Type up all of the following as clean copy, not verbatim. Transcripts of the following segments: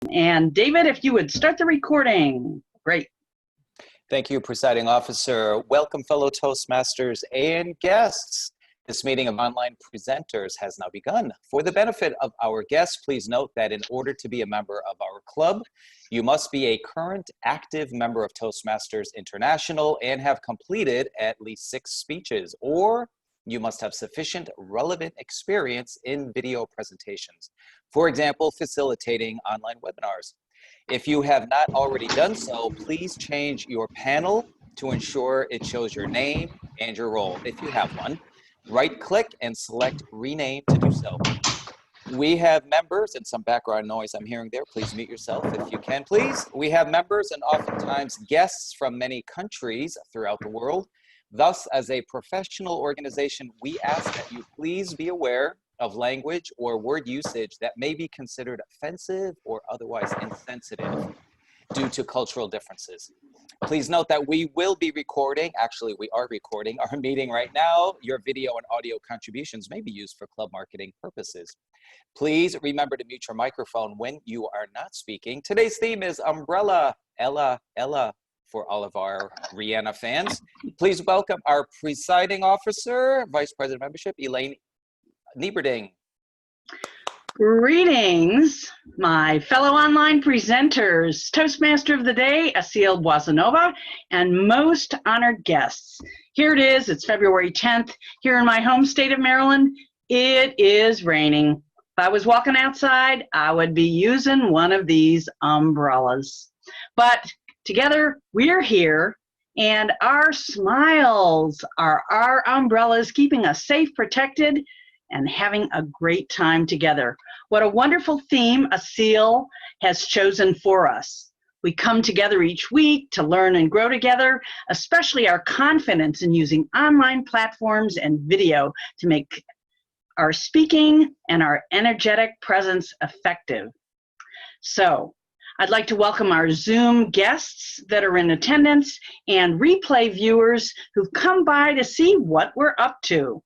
And David, if you would start the recording. Great. Thank you, Presiding Officer. Welcome, fellow Toastmasters and guests. This meeting of online presenters has now begun. For the benefit of our guests, please note that in order to be a member of our club, you must be a current active member of Toastmasters International and have completed at least 6 speeches, or you must have sufficient relevant experience in video presentations. For example, facilitating online webinars. If you have not already done so, please change your panel to ensure it shows your name and your role, if you have one. Right-click and select Rename to do so. We have members, and some background noise I'm hearing there. Please mute yourself if you can, please. We have members and oftentimes guests from many countries throughout the world. Thus, as a professional organization, we ask that you please be aware of language or word usage that may be considered offensive or otherwise insensitive due to cultural differences. Please note that we will be recording, actually we are recording our meeting right now. Your video and audio contributions may be used for club marketing purposes. Please remember to mute your microphone when you are not speaking. Today's theme is Umbrella, Ella, Ella, for all of our Rihanna fans. Please welcome our Presiding Officer, Vice President of Membership, Elaine Nieberding. Greetings, my fellow online presenters, Toastmaster of the Day, Assyl Boizhanova, and most honored guests. Here it is, it's February 10th. Here in my home state of Maryland, it is raining. If I was walking outside, I would be using one of these umbrellas. But together, we're here, and our smiles are our umbrellas, keeping us safe, protected, and having a great time together. What a wonderful theme Assyl has chosen for us. We come together each week to learn and grow together, especially our confidence in using online platforms and video to make our speaking and our energetic presence effective. So, I'd like to welcome our Zoom guests that are in attendance and replay viewers who've come by to see what we're up to.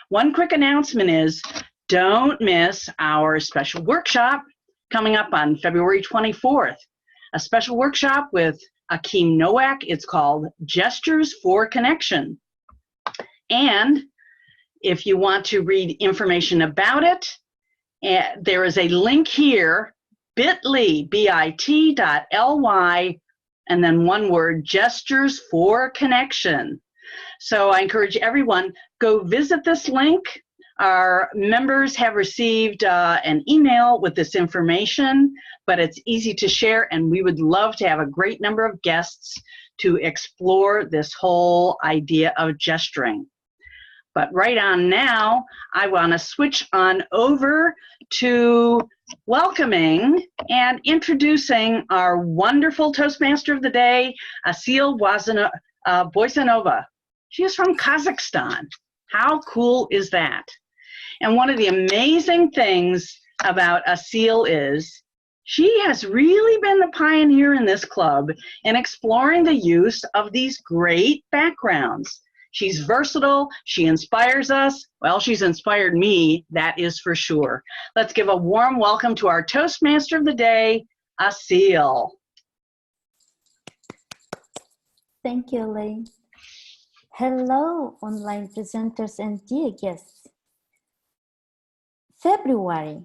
One quick announcement is, don't miss our special workshop coming up on February 24th. A special workshop with Akeem Nowak. It's called Gestures for Connection. And if you want to read information about it, there is a link here, bit.ly, bit.ly, and then one word, Gestures for Connection. So I encourage everyone, go visit this link. Our members have received an email with this information, but it's easy to share, and we would love to have a great number of guests to explore this whole idea of gesturing. But right on now, I want to switch on over to welcoming and introducing our wonderful Toastmaster of the Day, Assyl Boizhanova. She is from Kazakhstan. How cool is that? And one of the amazing things about Assyl is she has really been the pioneer in this club in exploring the use of these great backgrounds. She's versatile, she inspires us. Well, she's inspired me, that is for sure. Let's give a warm welcome to our Toastmaster of the Day, Assyl. Thank you, Elaine. Hello, online presenters and dear guests. February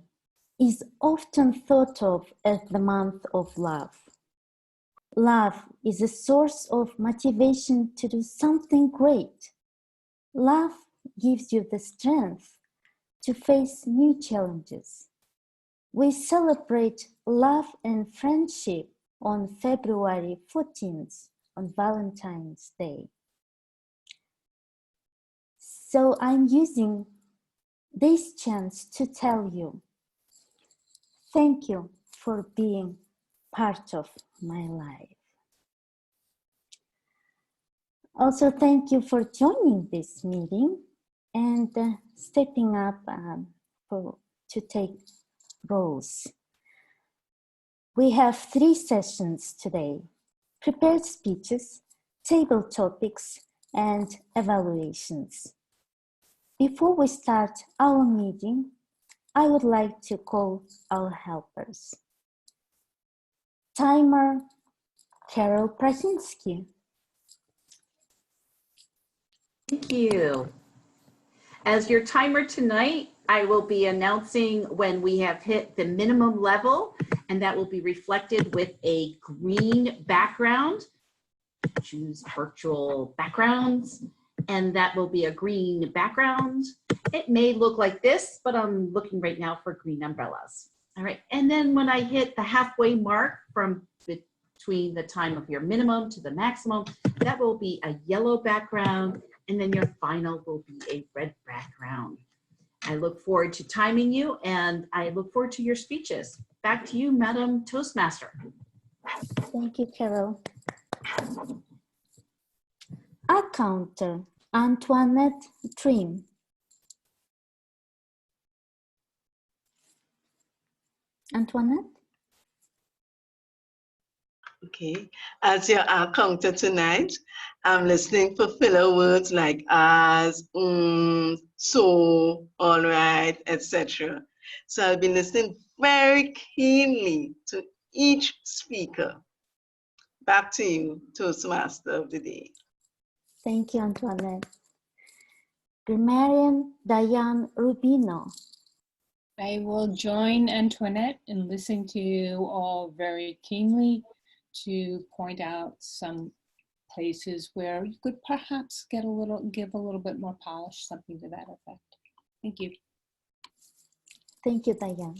is often thought of as the month of love. Love is a source of motivation to do something great. Love gives you the strength to face new challenges. We celebrate love and friendship on February 14th, on Valentine's Day. So I'm using this chance to tell you, thank you for being part of my life. Also, thank you for joining this meeting and stepping up to take roles. We have 3 sessions today: prepared speeches, table topics, and evaluations. Before we start our meeting, I would like to call our helpers. Timer, Carol Prasinski. Thank you. As your timer tonight, I will be announcing when we have hit the minimum level, and that will be reflected with a green background. Choose virtual backgrounds, and that will be a green background. It may look like this, but I'm looking right now for green umbrellas. All right, and then when I hit the halfway mark from between the time of your minimum to the maximum, that will be a yellow background, and then your final will be a red background. I look forward to timing you, and I look forward to your speeches. Back to you, Madam Toastmaster. Thank you, Carol. Accounter, Antoinette Trim. Antoinette? Okay, as your counter tonight, I'm listening for filler words like as, so, all right, etc. So I'll be listening very keenly to each speaker. Back to you, Toastmaster of the day. Thank you, Antoinette. Grammarian Diane Rubino. I will join Antoinette in listening to you all very keenly to point out some places where you could perhaps give a little bit more polish, something to that effect. Thank you. Thank you, Diane.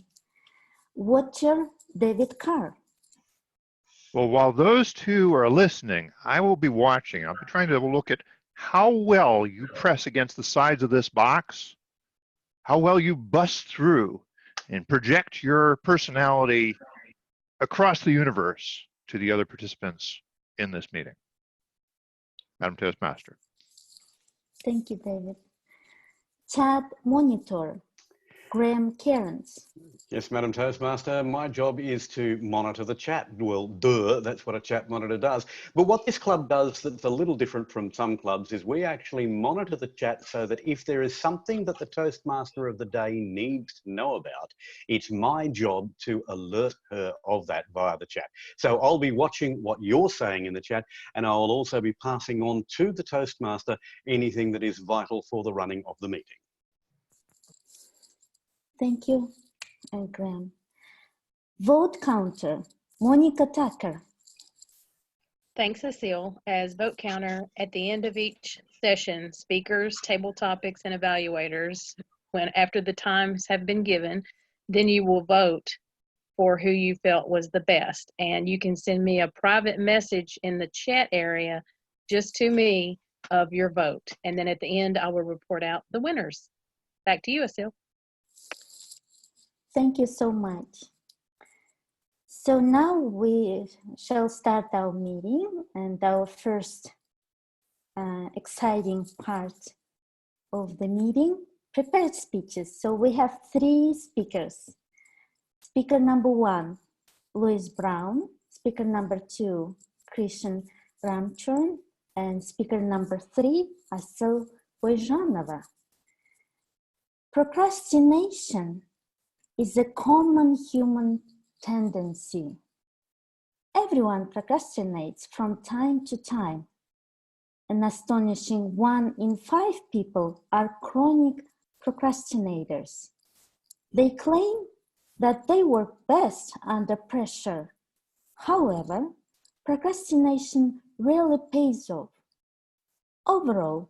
Watcher David Carr. Well, while those two are listening, I will be watching. I'll be trying to look at how well you press against the sides of this box, how well you bust through and project your personality across the universe to the other participants in this meeting. Madam Toastmaster. Thank you, David. Chat Monitor, Graham Cairns. Yes, Madam Toastmaster, my job is to monitor the chat. Well, duh, that's what a chat monitor does. But what this club does that's a little different from some clubs is we actually monitor the chat so that if there is something that the Toastmaster of the day needs to know about, it's my job to alert her of that via the chat. So I'll be watching what you're saying in the chat, and I'll also be passing on to the Toastmaster anything that is vital for the running of the meeting. Thank you, Graham. Vote counter, Monica Tucker. Thanks, Assyl. As vote counter, at the end of each session, speakers, table topics, and evaluators, after the times have been given, then you will vote for who you felt was the best. And you can send me a private message in the chat area just to me of your vote. And then at the end, I will report out the winners. Back to you, Assyl. Thank you so much. So now we shall start our meeting, and our first exciting part of the meeting, prepared speeches. So we have 3 speakers. Speaker number 1, Louis Brown. Speaker number 2, Krishn Ramchurn. And speaker number 3, Assyl Boizhanova. Procrastination is a common human tendency. Everyone procrastinates from time to time. An astonishing 1 in 5 people are chronic procrastinators. They claim that they work best under pressure. However, procrastination rarely pays off. Overall,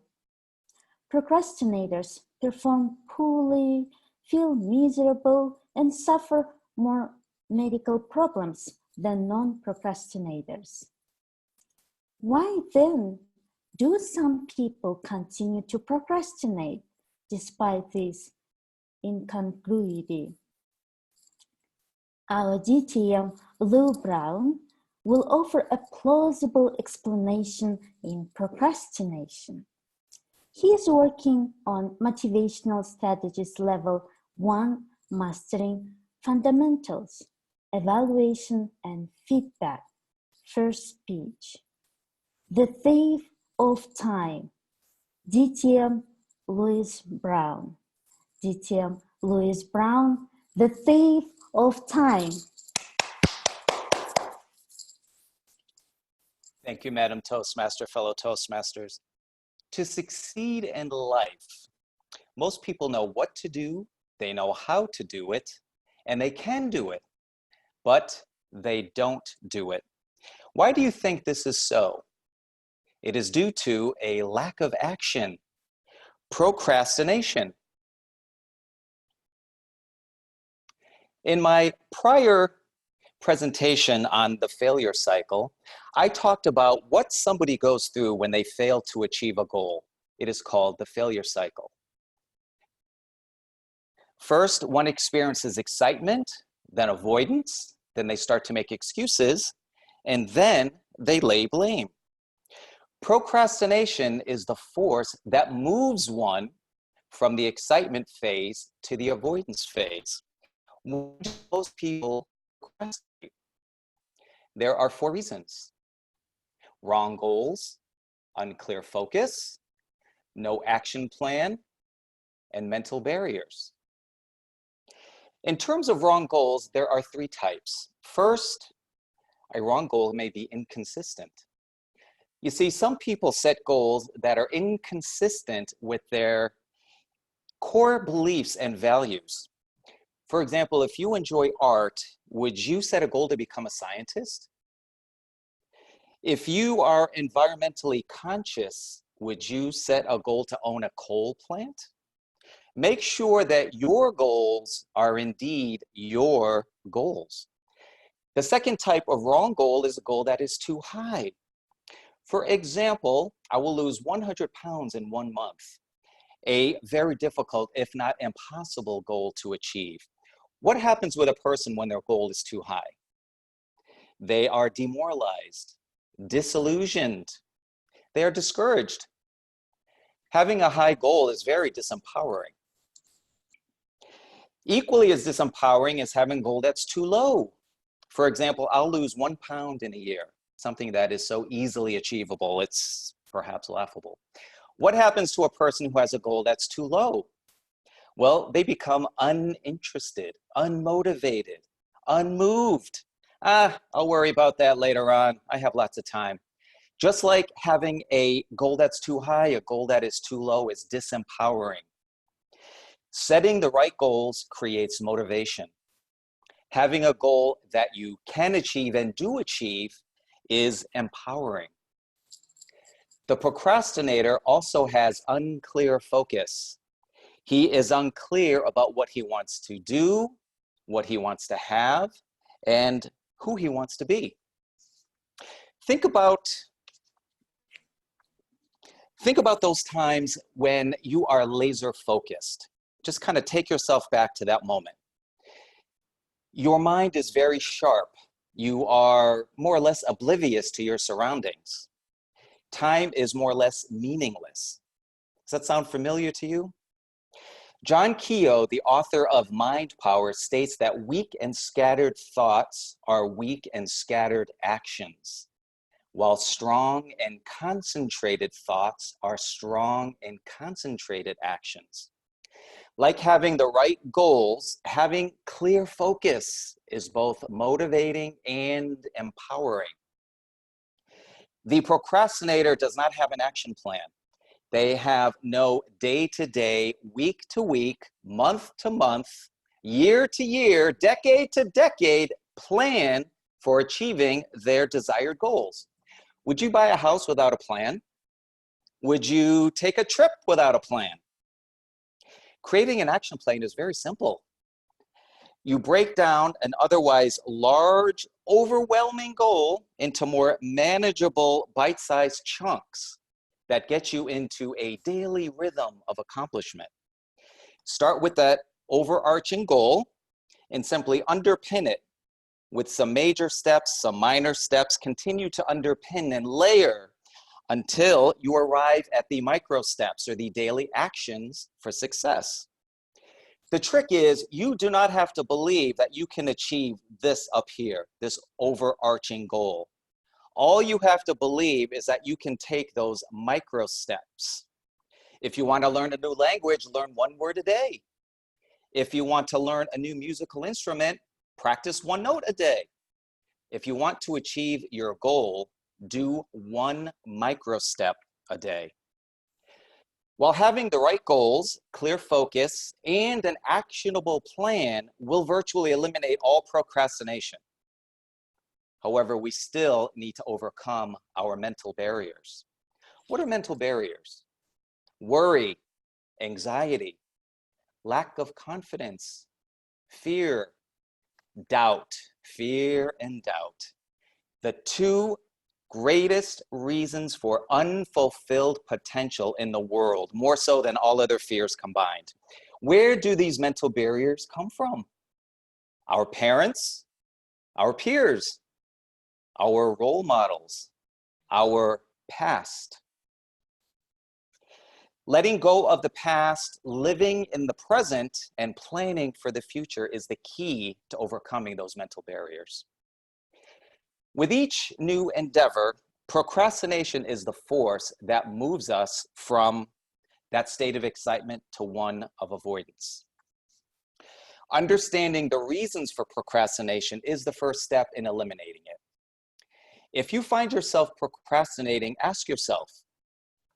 procrastinators perform poorly, feel miserable, and suffer more medical problems than non-procrastinators. Why then do some people continue to procrastinate despite this incongruity? Our DTM Lou Brown will offer a plausible explanation in procrastination. He is working on motivational strategies level 1, mastering fundamentals, evaluation, and feedback. First speech. The Thief of Time, DTM Louis Brown. DTM Louis Brown, The Thief of Time. Thank you, Madam Toastmaster, fellow Toastmasters. To succeed in life, most people know what to do, they know how to do it, and they can do it, but they don't do it. Why do you think this is so? It is due to a lack of action, procrastination. In my prior presentation on the failure cycle, I talked about what somebody goes through when they fail to achieve a goal. It is called the failure cycle. First, one experiences excitement, then avoidance, then they start to make excuses, and then they lay blame. Procrastination is the force that moves one from the excitement phase to the avoidance phase. Most people procrastinate. There are 4 reasons: wrong goals, unclear focus, no action plan, and mental barriers. In terms of wrong goals, there are 3 types. First, a wrong goal may be inconsistent. You see, some people set goals that are inconsistent with their core beliefs and values. For example, if you enjoy art, would you set a goal to become a scientist? If you are environmentally conscious, would you set a goal to own a coal plant? Make sure that your goals are indeed your goals. The second type of wrong goal is a goal that is too high. For example, I will lose 100 pounds in 1 month. A very difficult, if not impossible, goal to achieve. What happens with a person when their goal is too high? They are demoralized, disillusioned. They are discouraged. Having a high goal is very disempowering. Equally as disempowering is having a goal that's too low. For example, I'll lose 1 pound in a year, something that is so easily achievable, it's perhaps laughable. What happens to a person who has a goal that's too low? Well, they become uninterested, unmotivated, unmoved. I'll worry about that later on. I have lots of time. Just like having a goal that's too high, a goal that is too low is disempowering. Setting the right goals creates motivation. Having a goal that you can achieve and do achieve is empowering. The procrastinator also has unclear focus. He is unclear about what he wants to do, what he wants to have, and who he wants to be. Think about those times when you are laser focused. Just kind of take yourself back to that moment. Your mind is very sharp. You are more or less oblivious to your surroundings. Time is more or less meaningless. Does that sound familiar to you? John Keogh, the author of Mind Power, states that weak and scattered thoughts are weak and scattered actions, while strong and concentrated thoughts are strong and concentrated actions. Like having the right goals, having clear focus is both motivating and empowering. The procrastinator does not have an action plan. They have no day-to-day, week-to-week, month-to-month, year-to-year, decade-to-decade plan for achieving their desired goals. Would you buy a house without a plan? Would you take a trip without a plan? Creating an action plan is very simple. You break down an otherwise large, overwhelming goal into more manageable, bite-sized chunks that get you into a daily rhythm of accomplishment. Start with that overarching goal and simply underpin it with some major steps, some minor steps. Continue to underpin and layer until you arrive at the micro steps or the daily actions for success. The trick is you do not have to believe that you can achieve this up here, this overarching goal. All you have to believe is that you can take those micro steps. If you want to learn a new language, learn 1 word a day. If you want to learn a new musical instrument, practice 1 note a day. If you want to achieve your goal, do one micro step a day. While having the right goals, clear focus, and an actionable plan will virtually eliminate all procrastination. However, we still need to overcome our mental barriers. What are mental barriers? Worry, anxiety, lack of confidence, fear, doubt, fear and doubt. The two greatest reasons for unfulfilled potential in the world, more so than all other fears combined. Where do these mental barriers come from? Our parents, our peers, our role models, our past. Letting go of the past, living in the present, and planning for the future is the key to overcoming those mental barriers. With each new endeavor, procrastination is the force that moves us from that state of excitement to one of avoidance. Understanding the reasons for procrastination is the first step in eliminating it. If you find yourself procrastinating, ask yourself,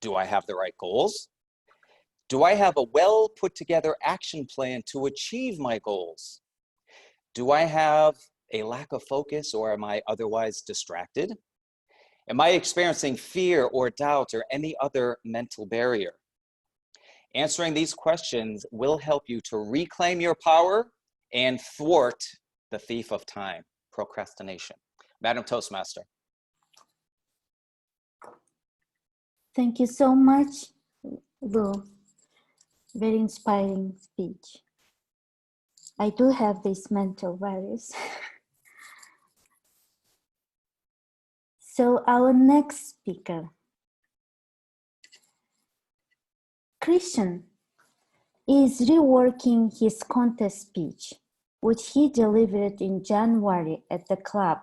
do I have the right goals? Do I have a well put together action plan to achieve my goals? Do I have a lack of focus, or am I otherwise distracted? Am I experiencing fear or doubt or any other mental barrier? Answering these questions will help you to reclaim your power and thwart the thief of time, procrastination. Madam Toastmaster. Thank you so much, Lou. Very inspiring speech. I do have these mental barriers. So our next speaker, Krishn, is reworking his contest speech, which he delivered in January at the club,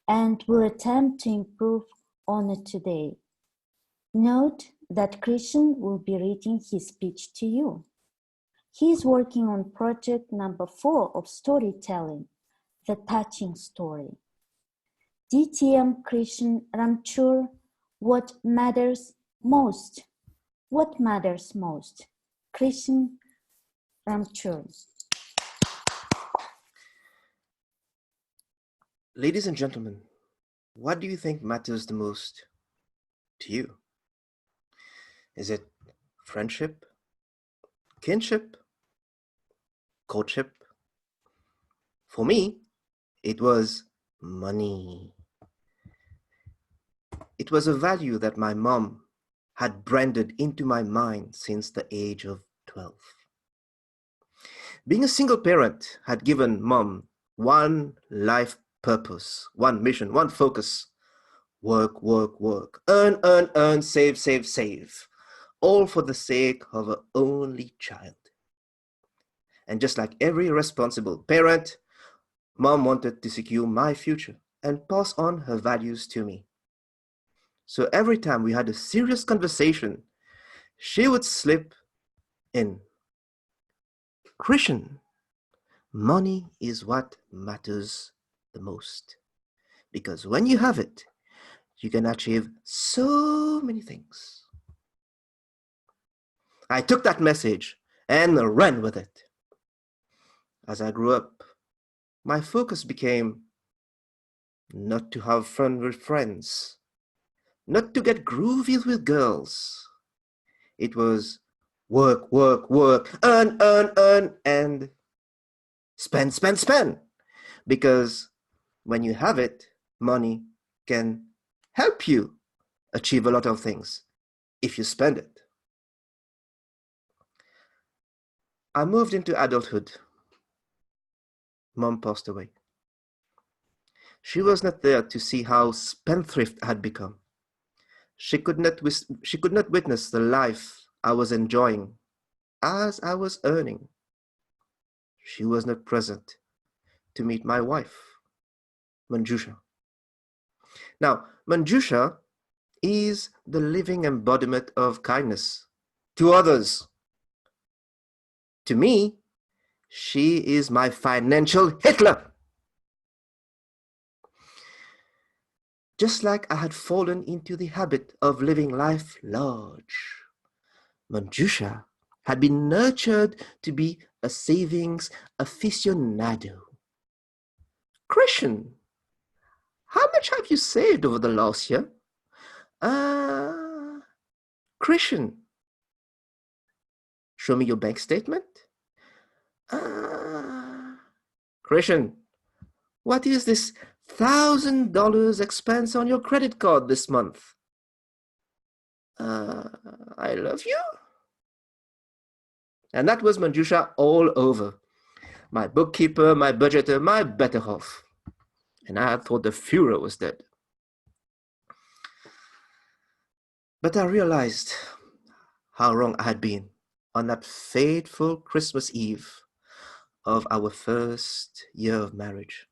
and will attempt to improve on it today. Note that Krishn will be reading his speech to you. He is working on project number 4 of storytelling, The Touching Story. DTM Krishn Ramchurn, what matters most? What matters most? Krishn Ramchurn. Ladies and gentlemen, what do you think matters the most to you? Is it friendship, kinship, courtship? For me, it was money. It was a value that my mom had branded into my mind since the age of 12. Being a single parent had given mom one life purpose, one mission, one focus. Work, work, work. Earn, earn, earn, save, save, save. All for the sake of an only child. And just like every responsible parent, mom wanted to secure my future and pass on her values to me. So every time we had a serious conversation, she would slip in. Krishn, money is what matters the most. Because when you have it, you can achieve so many things. I took that message and ran with it. As I grew up, my focus became not to have fun with friends, not to get groovy with girls. It was work, work, work, earn, earn, earn, and spend, spend, spend. Because when you have it, money can help you achieve a lot of things if you spend it. I moved into adulthood. Mom passed away. She was not there to see how spendthrift I had become. She could not witness the life I was enjoying as I was earning. She was not present to meet my wife, Manjusha. Now, Manjusha is the living embodiment of kindness to others. To me, she is my financial Hitler. just like I had fallen into the habit of living life large. Manjusha had been nurtured to be a savings aficionado. Krishn, how much have you saved over the last year? Krishn, show me your bank statement. Krishn, what is this $1,000 expense on your credit card this month? I love you. And that was Manjusha all over. My bookkeeper, my budgeter, my better half. And I thought the Führer was dead. But I realized how wrong I had been on that fateful Christmas Eve of our first year of marriage.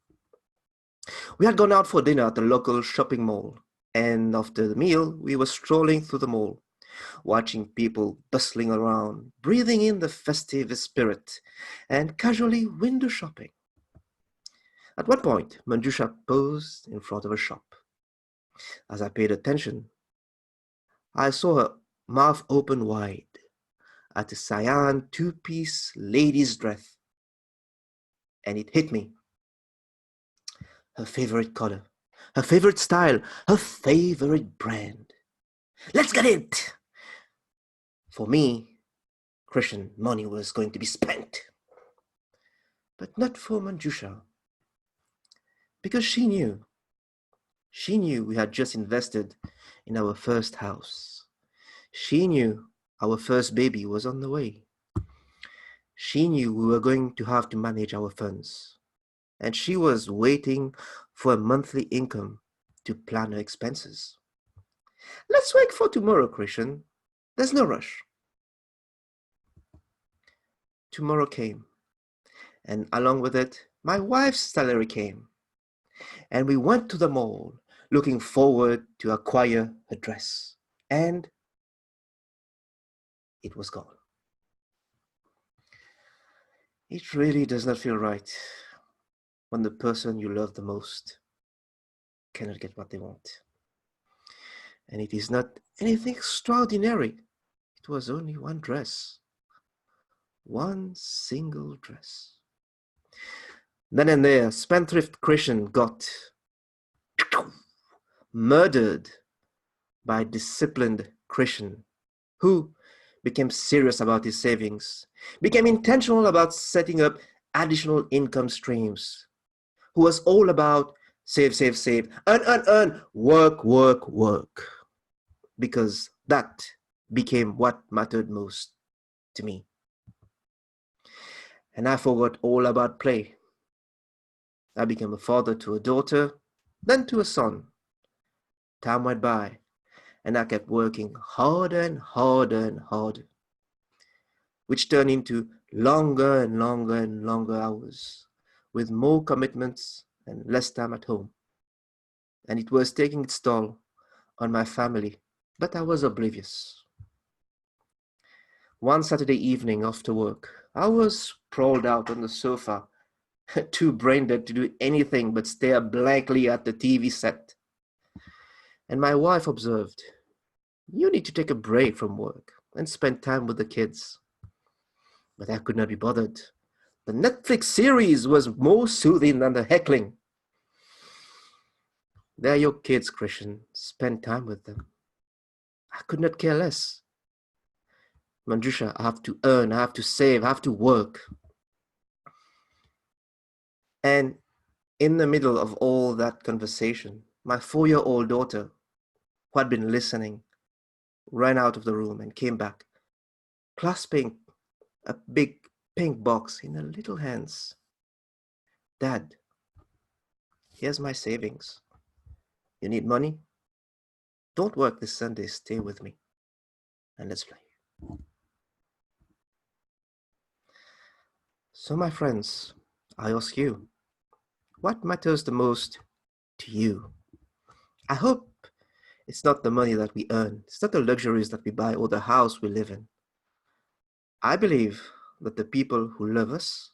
We had gone out for dinner at the local shopping mall, and after the meal, we were strolling through the mall, watching people bustling around, breathing in the festive spirit, and casually window shopping. At one point, Manjusha paused in front of a shop. As I paid attention, I saw her mouth open wide at a cyan two-piece ladies' dress, and it hit me. Her favorite color, her favorite style, her favorite brand. Let's get it! For me, Krishn, money was going to be spent. But not for Manjusha. Because she knew we had just invested in our first house. She knew our first baby was on the way. She knew we were going to have to manage our funds. And she was waiting for a monthly income to plan her expenses. Let's wait for tomorrow, Krishn. There's no rush. Tomorrow came, and along with it, my wife's salary came. And we went to the mall, looking forward to acquire her dress. And it was gone. It really does not feel right when the person you love the most cannot get what they want. And it is not anything extraordinary. It was only one dress. One single dress. Then and there, spendthrift Krishn got murdered by disciplined Krishn, who became serious about his savings, became intentional about setting up additional income streams, who was all about save, save, save, earn, work, work, work, because that became what mattered most to me. And I forgot all about play. I became a father to a daughter, then to a son. Time went by, and I kept working harder and harder and harder, which turned into longer and longer and longer hours, with more commitments and less time at home. And it was taking its toll on my family, but I was oblivious. One Saturday evening after work, I was sprawled out on the sofa, too brain dead to do anything but stare blankly at the TV set. And my wife observed, "You need to take a break from work and spend time with the kids." But I could not be bothered. The Netflix series was more soothing than the heckling. They're your kids, Krishn. Spend time with them. I could not care less. Manjusha, I have to earn, I have to save, I have to work. And in the middle of all that conversation, my 4-year-old daughter, who had been listening, ran out of the room and came back, clasping a big pink box in her little hands. "Dad, here's my savings. You need money? Don't work this Sunday, stay with me, and let's play." So my friends, I ask you, what matters the most to you? I hope it's not the money that we earn, it's not the luxuries that we buy or the house we live in. I believe that the people who love us,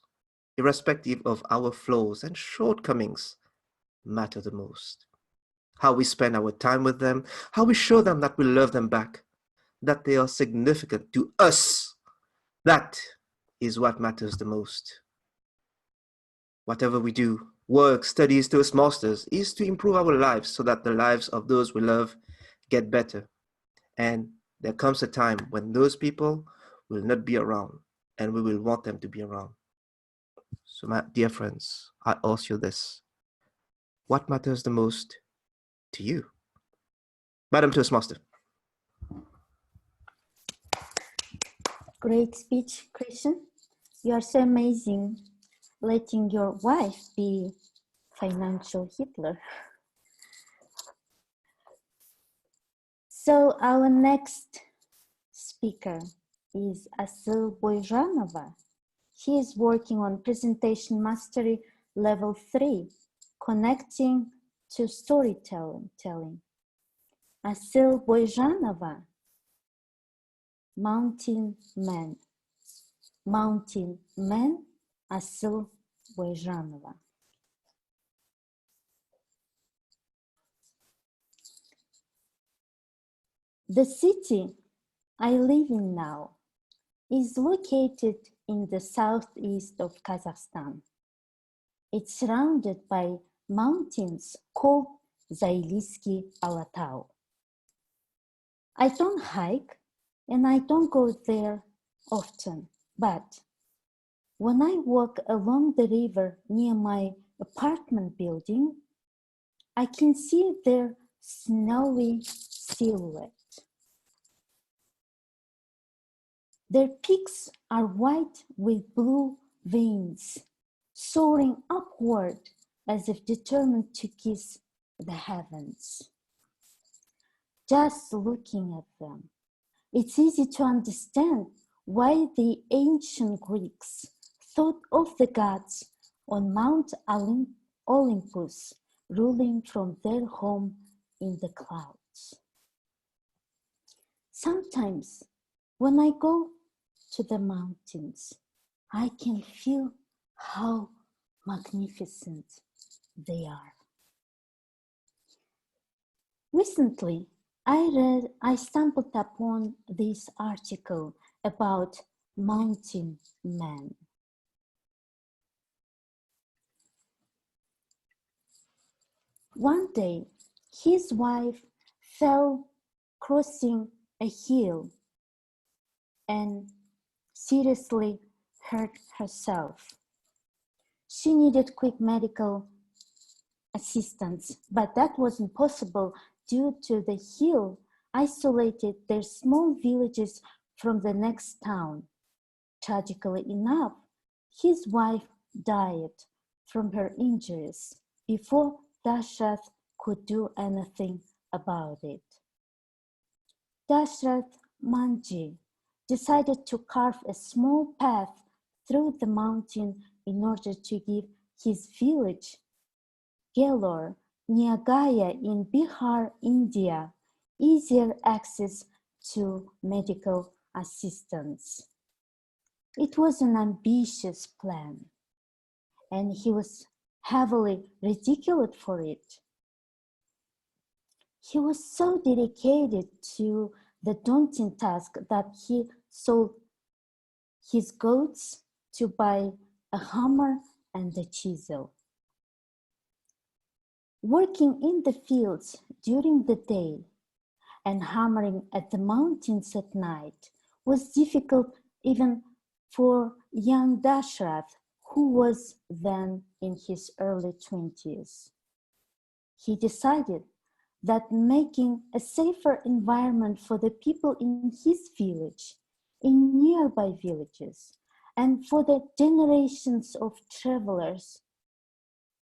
irrespective of our flaws and shortcomings, matter the most. how we spend our time with them, how we show them that we love them back, that they are significant to us. That is what matters the most. Whatever we do, work, studies, Toastmasters, is to improve our lives so that the lives of those we love get better. And there comes a time when those people will not be around and we will want them to be around. So my dear friends, I ask you this. What matters the most to you? Madam Toastmaster. Great speech, Krishn. You are so amazing, letting your wife be financial Hitler. So our next speaker is Assyl Boizhanova. She is working on presentation mastery level 3, connecting to storytelling. Assyl Boizhanova, Mountain Man. Mountain Man, Assyl Boizhanova. The city I live in now is located in the southeast of Kazakhstan. It's surrounded by mountains called Zailysky Alatau. I don't hike and I don't go there often, but when I walk along the river near my apartment building, I can see their snowy silhouette. Their peaks are white with blue veins, soaring upward as if determined to kiss the heavens. Just looking at them, it's easy to understand why the ancient Greeks thought of the gods on Mount Olympus ruling from their home in the clouds. Sometimes when I go to the mountains, I can feel how magnificent they are. Recently, I stumbled upon this article about mountain men. One day, his wife fell crossing a hill and seriously hurt herself. She needed quick medical assistance, but that wasn't possible due to the hill isolated their small villages from the next town. Tragically enough, his wife died from her injuries before Dashrath could do anything about it. Dashrath Manji decided to carve a small path through the mountain in order to give his village, Gelor, near Gaya in Bihar, India, easier access to medical assistance. It was an ambitious plan, and he was heavily ridiculed for it. He was so dedicated to the daunting task that he sold his goats to buy a hammer and a chisel. Working in the fields during the day and hammering at the mountains at night was difficult even for young Dashrath, who was then in his early 20s. He decided that making a safer environment for the people in his village, in nearby villages, and for the generations of travelers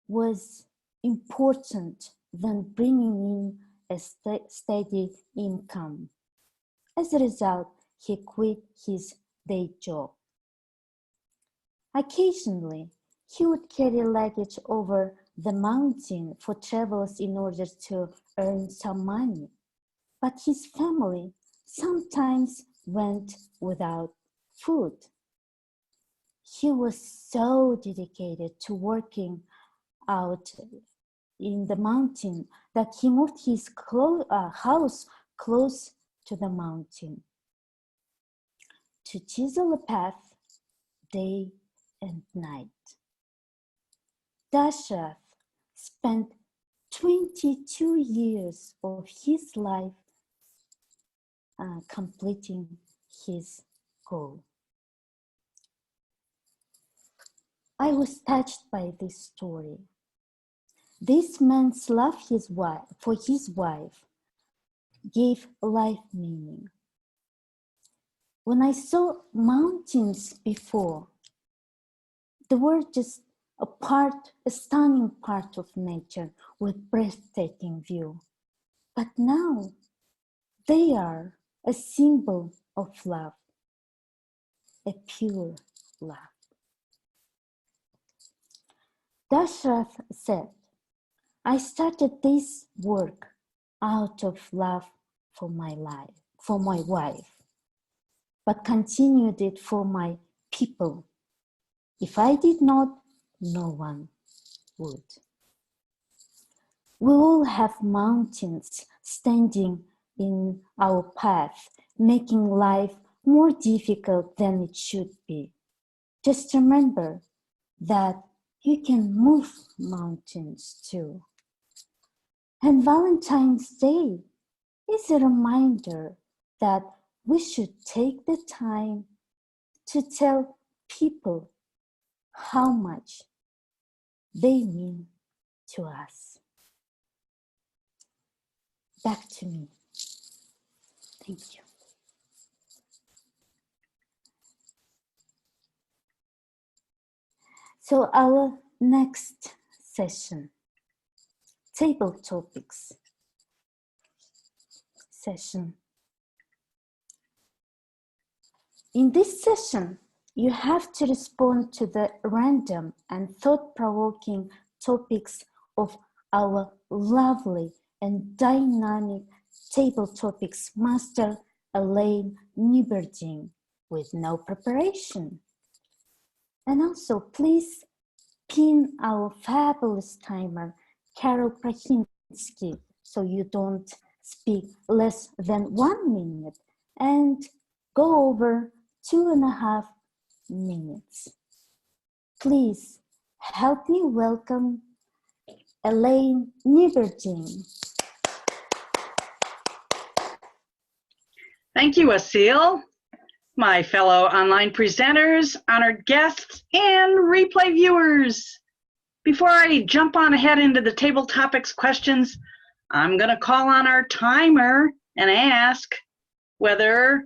was important than bringing in a steady income. As a result, he quit his day job. Occasionally, he would carry luggage over the mountain for travelers in order to earn some money. But his family sometimes went without food. He was so dedicated to working out in the mountain that he moved his house close to the mountain to chisel a path day and night. Dashath spent 22 years of his life completing his goal. I was touched by this story. This man's love for his wife gave life meaning. When I saw mountains before, they were just a stunning part of nature with breathtaking view. But now they are a symbol of love, a pure love. Dashrath said, I started this work out of love for my wife, but continued it for my people. If I did not, no one would. We all have mountains standing in our path, making life more difficult than it should be. Just remember that you can move mountains too. And Valentine's Day is a reminder that we should take the time to tell people how much they mean to us. Back to me. Thank you. So our next session, table topics session. In this session, you have to respond to the random and thought-provoking topics of our lovely and dynamic table topics master, Elaine Nieberding, with no preparation. And also, please pin our fabulous timer, Carol Prahinsky, so you don't speak less than 1 minute and go over 2.5 minutes. Please help me welcome Elaine Nieberding. Thank you, Assyl. My fellow online presenters, honored guests, and replay viewers. Before I jump on ahead into the table topics questions, I'm going to call on our timer and ask whether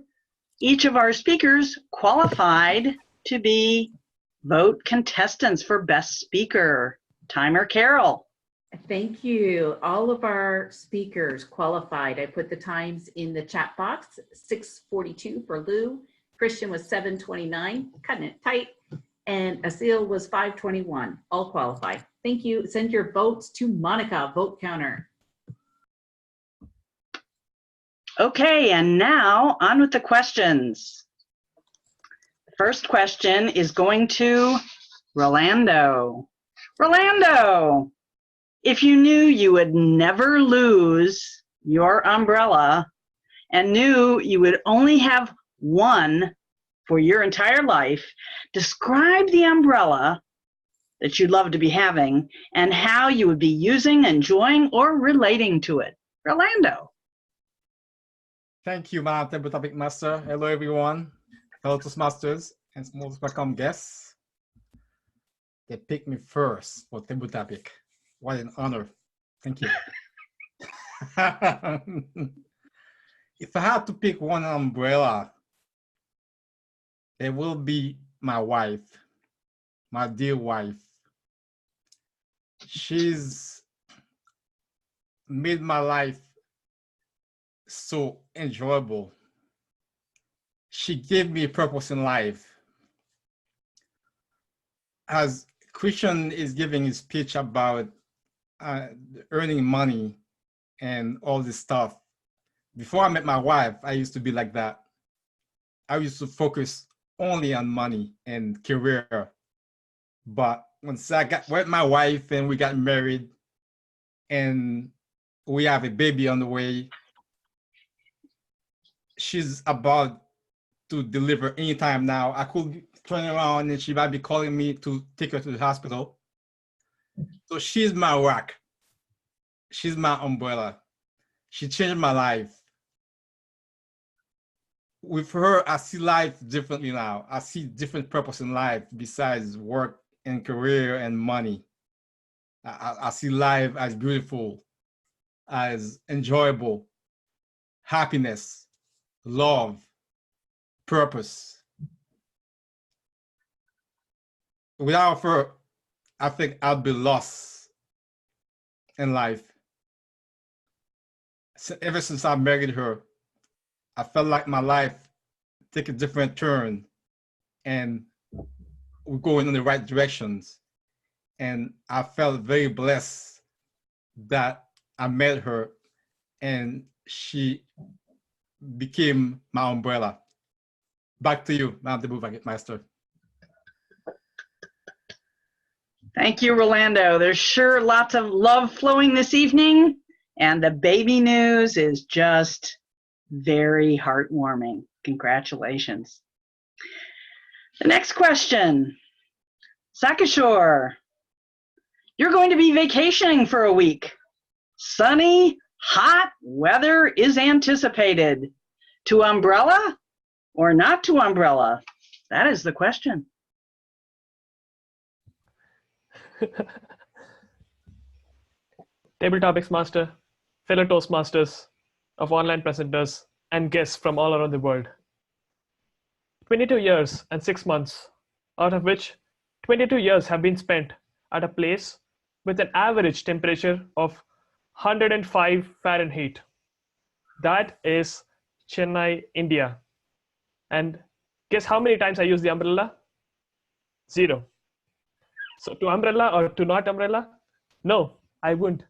each of our speakers qualified to be vote contestants for Best Speaker. Timer Carol. Thank you. All of our speakers qualified. I put the times in the chat box. 6:42 for Lou. Krishn was 7:29, cutting it tight. And Assyl was 5:21, all qualified. Thank you. Send your votes to Monica, vote counter. Okay, and now on with the questions. First question is going to Rolando. Rolando, if you knew you would never lose your umbrella and knew you would only have one for your entire life, describe the umbrella that you'd love to be having and how you would be using, enjoying, or relating to it. Rolando. Thank you, Madam Table Topic Master. Hello, everyone. Hello, Toastmasters, and most welcome guests. They picked me first for table topic. What an honor. Thank you. If I had to pick one umbrella, it will be my wife, my dear wife. She's made my life so enjoyable. She gave me a purpose in life. As Krishn is giving his speech about earning money and all this stuff, before I met my wife, I used to be like that. I used to focus only on money and career. But once I got with my wife and we got married, and we have a baby on the way. She's about to deliver anytime now. I could turn around and she might be calling me to take her to the hospital. So she's my rock. She's my umbrella. She changed my life. With her, I see life differently now. I see different purpose in life besides work and career and money. I see life as beautiful, as enjoyable, happiness, love, purpose. Without her, I think I'd be lost in life. So ever since I married her, I felt like my life took a different turn and we're going in the right directions. And I felt very blessed that I met her and she became my umbrella. Back to you, Madam the Bouwmaster. Thank you, Rolando. There's sure lots of love flowing this evening, and the baby news is just very heartwarming. Congratulations. The next question, Sakashore, you're going to be vacationing for a week. Sunny, hot weather is anticipated. To umbrella or not to umbrella? That is the question. Table Topics Master, fellow Toastmasters of online presenters, and guests from all around the world. 22 years and 6 months, out of which 22 years have been spent at a place with an average temperature of 105 Fahrenheit. That is Chennai, India. And guess how many times I use the umbrella? 0. So to umbrella or to not umbrella? No, I wouldn't.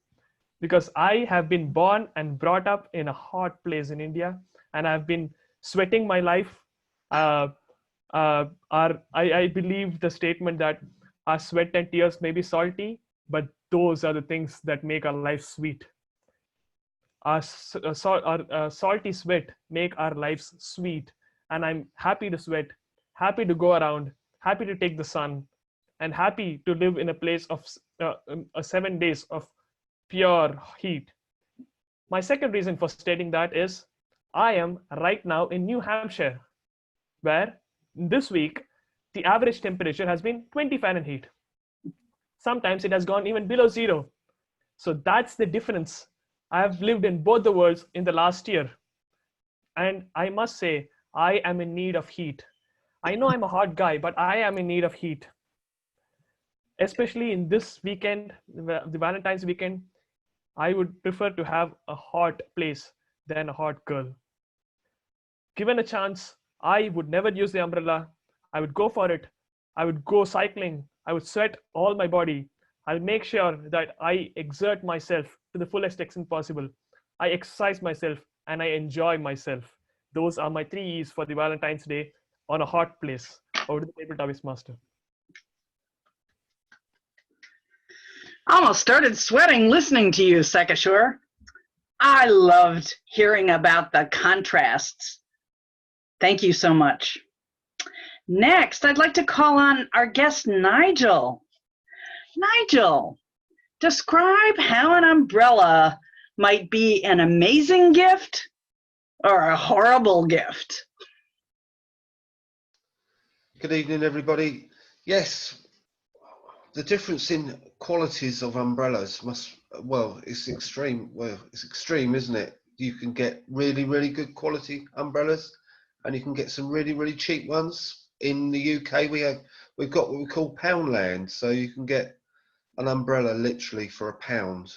Because I have been born and brought up in a hot place in India, and I've been sweating my life. I believe the statement that our sweat and tears may be salty, but those are the things that make our life sweet. Our salty sweat make our lives sweet, and I'm happy to sweat, happy to go around, happy to take the sun, and happy to live in a place of 7 days of pure heat. My second reason for stating that is I am right now in New Hampshire, where this week the average temperature has been 20 Fahrenheit. Sometimes it has gone even below 0. So that's the difference. I have lived in both the worlds in the last year. And I must say, I am in need of heat. I know I'm a hot guy, but I am in need of heat. Especially in this weekend, the Valentine's weekend, I would prefer to have a hot place than a hot girl. Given a chance, I would never use the umbrella. I would go for it. I would go cycling. I would sweat all my body. I'll make sure that I exert myself to the fullest extent possible. I exercise myself and I enjoy myself. Those are my 3 E's for the Valentine's Day on a hot place. Over to the Table Topics Master. Almost started sweating listening to you, Sakashore. I loved hearing about the contrasts. Thank you so much. Next, I'd like to call on our guest, Nigel. Nigel, describe how an umbrella might be an amazing gift or a horrible gift. Good evening, everybody. Yes, the difference in qualities of umbrellas it's extreme. Well, it's extreme, isn't it? You can get really, really good quality umbrellas, and you can get some really, really cheap ones. In the UK, we've got what we call Poundland, so you can get an umbrella literally for £1,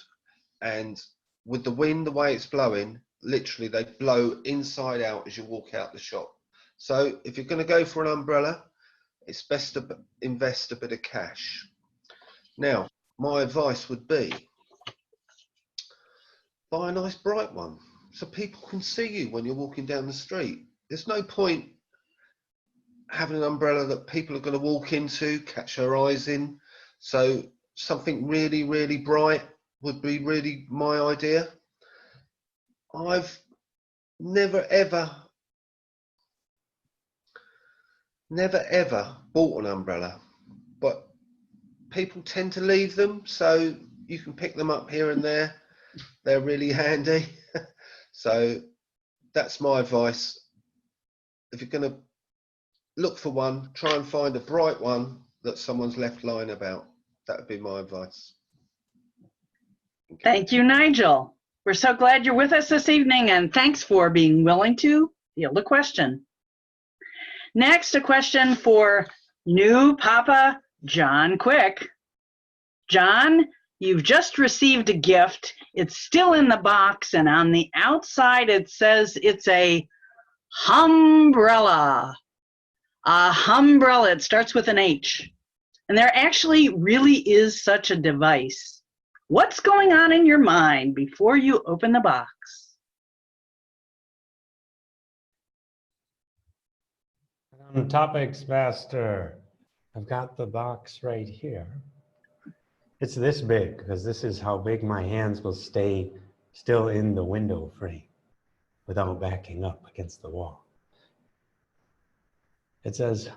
and with the wind, the way it's blowing, literally they blow inside out as you walk out the shop. So if you're going to go for an umbrella, it's best to invest a bit of cash. Now, my advice would be buy a nice bright one so people can see you when you're walking down the street. There's no point having an umbrella that people are going to walk into, catch their eyes in. So something really, really bright, would be really my idea. I've never ever bought an umbrella, but people tend to leave them, so you can pick them up here and there. They're really handy. So that's my advice. If you're going to look for one, try and find a bright one that someone's left lying about. That would be my advice. Thank you, Nigel. We're so glad you're with us this evening, and thanks for being willing to field a question. Next, a question for new Papa John Quick. John, you've just received a gift. It's still in the box, and on the outside it says it's a humbrella. A humbrella, it starts with an H. And there actually really is such a device. What's going on in your mind before you open the box? Topics Master. I've got the box right here. It's this big because this is how big my hands will stay still in the window frame without backing up against the wall. It says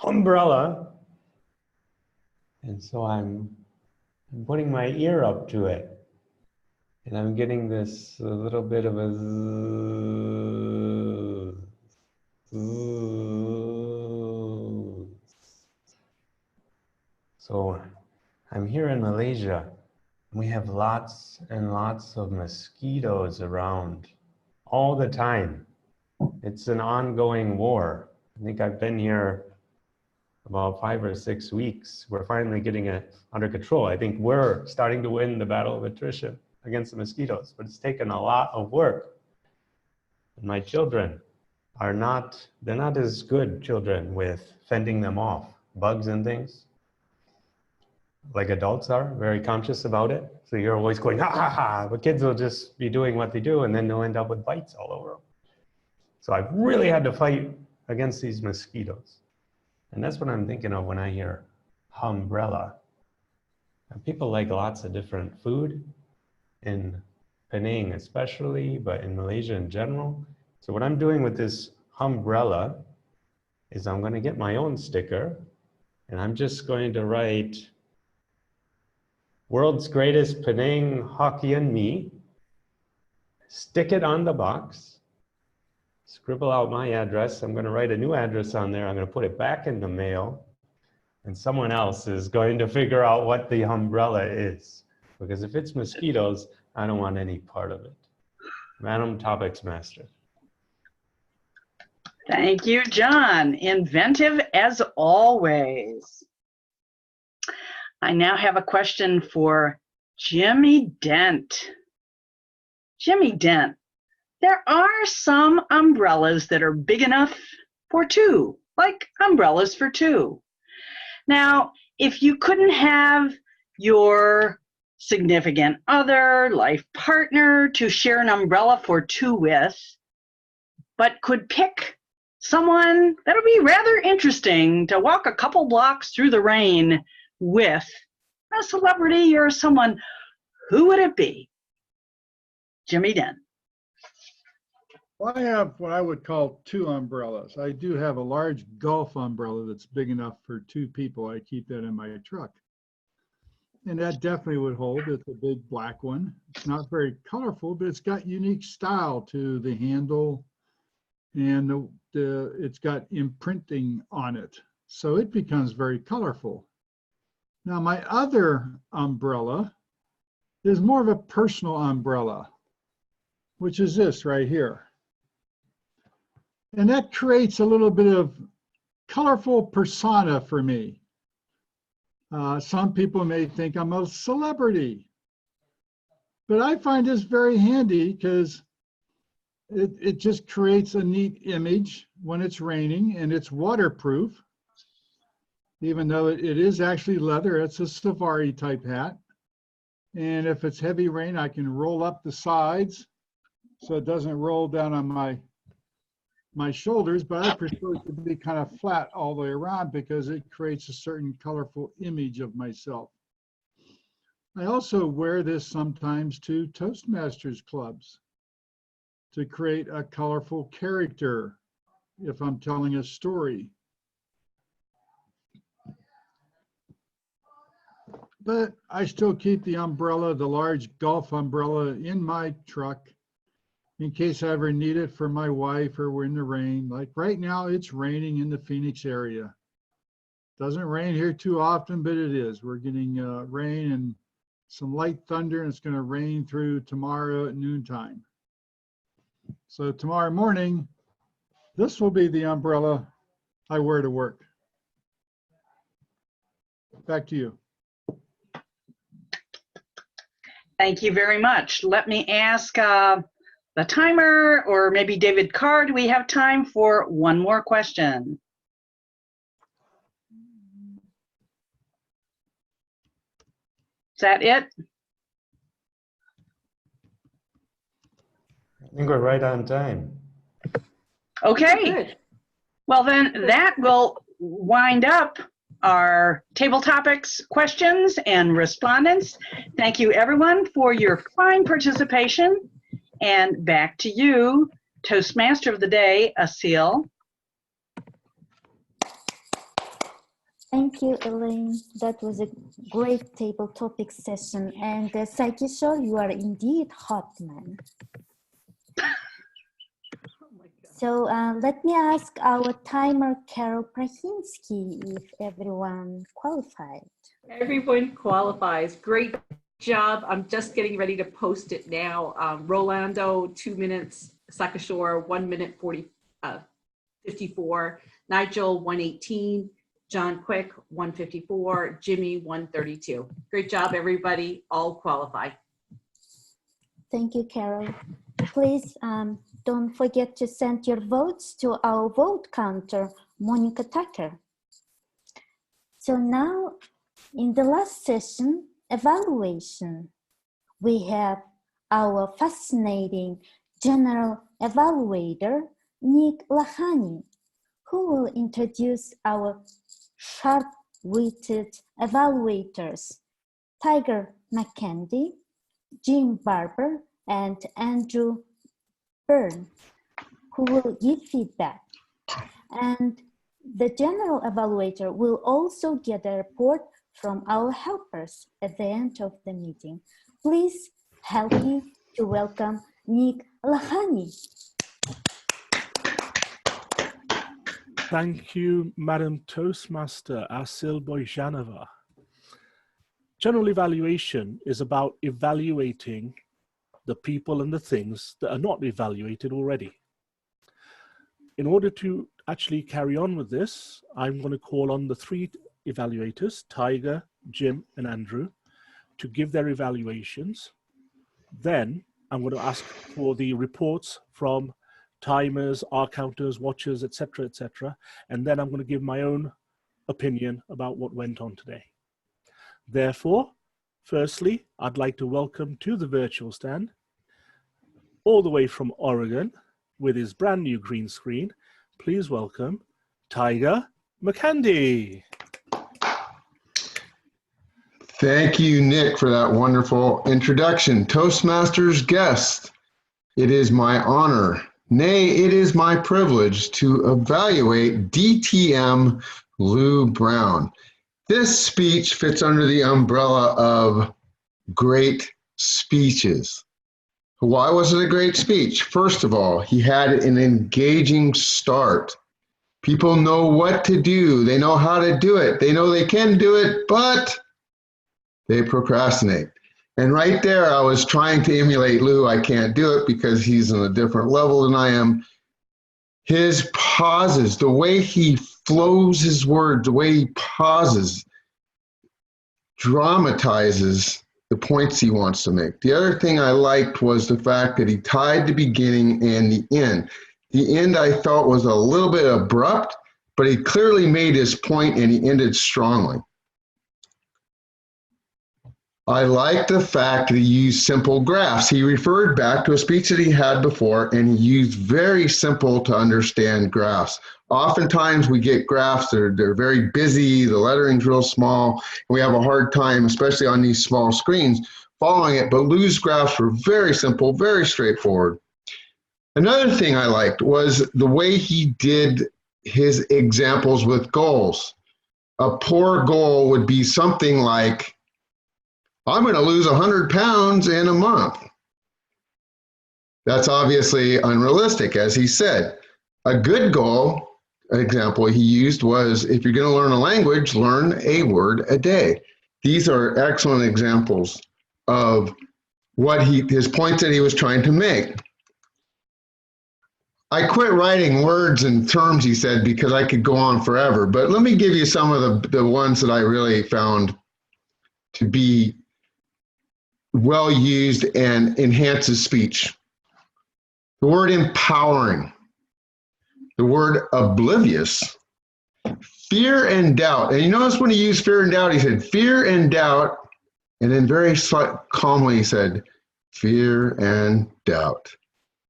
umbrella, and so I'm putting my ear up to it, and I'm getting this a little bit of a So I'm here in Malaysia. We have lots and lots of mosquitoes around all the time. It's an ongoing war. I think I've been here about 5 or 6 weeks. We're finally getting it under control. I think we're starting to win the battle of attrition against the mosquitoes, but it's taken a lot of work. And my children are they're not as good children with fending them off, bugs and things, like adults are, very conscious about it. So you're always going, ha, ha, ha. But kids will just be doing what they do, and then they'll end up with bites all over them. So I've really had to fight against these mosquitoes. And that's what I'm thinking of when I hear umbrella. And people like lots of different food, in Penang especially, but in Malaysia in general. So what I'm doing with this umbrella is I'm going to get my own sticker, and I'm just going to write World's Greatest Penang Hokkien Mee, stick it on the box, scribble out my address. I'm going to write a new address on there. I'm going to put it back in the mail, and someone else is going to figure out what the umbrella is. Because if it's mosquitoes, I don't want any part of it. Madam Topics Master. Thank you, John. Inventive as always. I now have a question for Jimmy Dent. Jimmy Dent, there are some umbrellas that are big enough for two, like umbrellas for two. Now, if you couldn't have your significant other, life partner to share an umbrella for two with, but could pick someone that would be rather interesting to walk a couple blocks through the rain with, a celebrity or someone, who would it be? Jimmy Dent. Well, I have what I would call two umbrellas. I do have a large golf umbrella that's big enough for two people. I keep that in my truck. And that definitely would hold. It's a big black one. It's not very colorful, but it's got unique style to the handle, and it's got imprinting on it. So it becomes very colorful. Now, my other umbrella is more of a personal umbrella, which is this right here. And that creates a little bit of colorful persona for me. Some people may think I'm a celebrity, but I find this very handy because it just creates a neat image when it's raining, and it's waterproof. Even though it is actually leather, it's a safari type hat. And if it's heavy rain, I can roll up the sides so it doesn't roll down on my shoulders, but I prefer it to be kind of flat all the way around because it creates a certain colorful image of myself. I also wear this sometimes to Toastmasters clubs to create a colorful character if I'm telling a story. But I still keep the umbrella, the large golf umbrella, in my truck in case I ever need it for my wife or we're in the rain. Like right now, it's raining in the Phoenix area. Doesn't rain here too often, but it is. We're getting rain and some light thunder, and it's going to rain through tomorrow at noontime. So tomorrow morning, this will be the umbrella I wear to work. Back to you. Thank you very much. Let me ask the timer, or maybe David Carr, do we have time for one more question? Is that it? I think we're right on time. Okay. Good. Well, then that will wind up our table topics, questions, and respondents. Thank you, everyone, for your fine participation. And back to you, Toastmaster of the Day, Assyl. Thank you, Elaine. That was a great table topic session. And Saikishore, you are indeed hot, man. So let me ask our timer, Carol Prahinsky, if everyone qualified. Everyone qualifies. Great job. I'm just getting ready to post it now. Rolando, 2 minutes. Sakashore, 1 minute 54. Nigel, 1:18. John Quick, 1:54. Jimmy, 1:32. Great job, everybody. All qualify. Thank you, Carol. Please don't forget to send your votes to our vote counter, Monica Tucker. So now, in the last session, evaluation, we have our fascinating general evaluator, Nick Lahani, who will introduce our sharp-witted evaluators, Tiger McKendy, Jim Barber, and Andrew Byrne, who will give feedback. And the general evaluator will also get a report from our helpers at the end of the meeting. Please help me to welcome Nick Lahani. Thank you, Madam Toastmaster Assyl Boizhanova. General evaluation is about evaluating the people and the things that are not evaluated already. In order to actually carry on with this, I'm going to call on the three evaluators, Tiger, Jim, and Andrew, to give their evaluations. Then I'm going to ask for the reports from timers, R counters, watchers, etc., etc. And then I'm going to give my own opinion about what went on today. Therefore, firstly, I'd like to welcome to the virtual stand, all the way from Oregon, with his brand new green screen, please welcome Tiger McKendy. Thank you, Nick, for that wonderful introduction. Toastmasters guest, it is my honor, nay, it is my privilege to evaluate DTM Lou Brown. This speech fits under the umbrella of great speeches. Why was it a great speech? First of all, he had an engaging start. People know what to do. They know how to do it. They know they can do it, but they procrastinate. And right there, I was trying to emulate Lou. I can't do it because he's on a different level than I am. His pauses, the way he flows his words, the way he pauses, dramatizes the points he wants to make. The other thing I liked was the fact that he tied the beginning and the end. The end I felt was a little bit abrupt, but he clearly made his point and he ended strongly. I like the fact that he used simple graphs. He referred back to a speech that he had before, and he used very simple to understand graphs. Oftentimes we get graphs, they're very busy, the lettering's real small, and we have a hard time, especially on these small screens, following it, but Lou's graphs were very simple, very straightforward. Another thing I liked was the way he did his examples with goals. A poor goal would be something like, I'm going to lose 100 pounds in a month. That's obviously unrealistic, as he said. A good goal example he used was, if you're going to learn a language, learn a word a day. These are excellent examples of what his points that he was trying to make. I quit writing words and terms, he said, because I could go on forever. But let me give you some of the ones that I really found to be well used and enhances speech. The word empowering, the word oblivious, fear and doubt. And you notice when he used fear and doubt, he said fear and doubt, and then very calmly he said fear and doubt.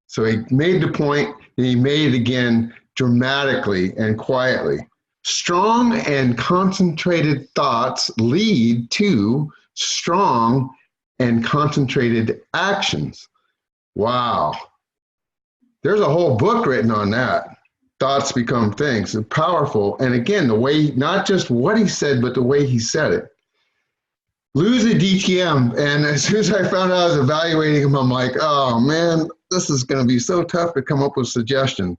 So he made the point, and he made it again dramatically and quietly. Strong and concentrated thoughts lead to strong and concentrated actions. Wow. There's a whole book written on that. Thoughts become things. It's powerful. And again, the way, not just what he said, but the way he said it. Lou's a DTM, and as soon as I found out I was evaluating him, I'm like, oh man, this is going to be so tough to come up with suggestions.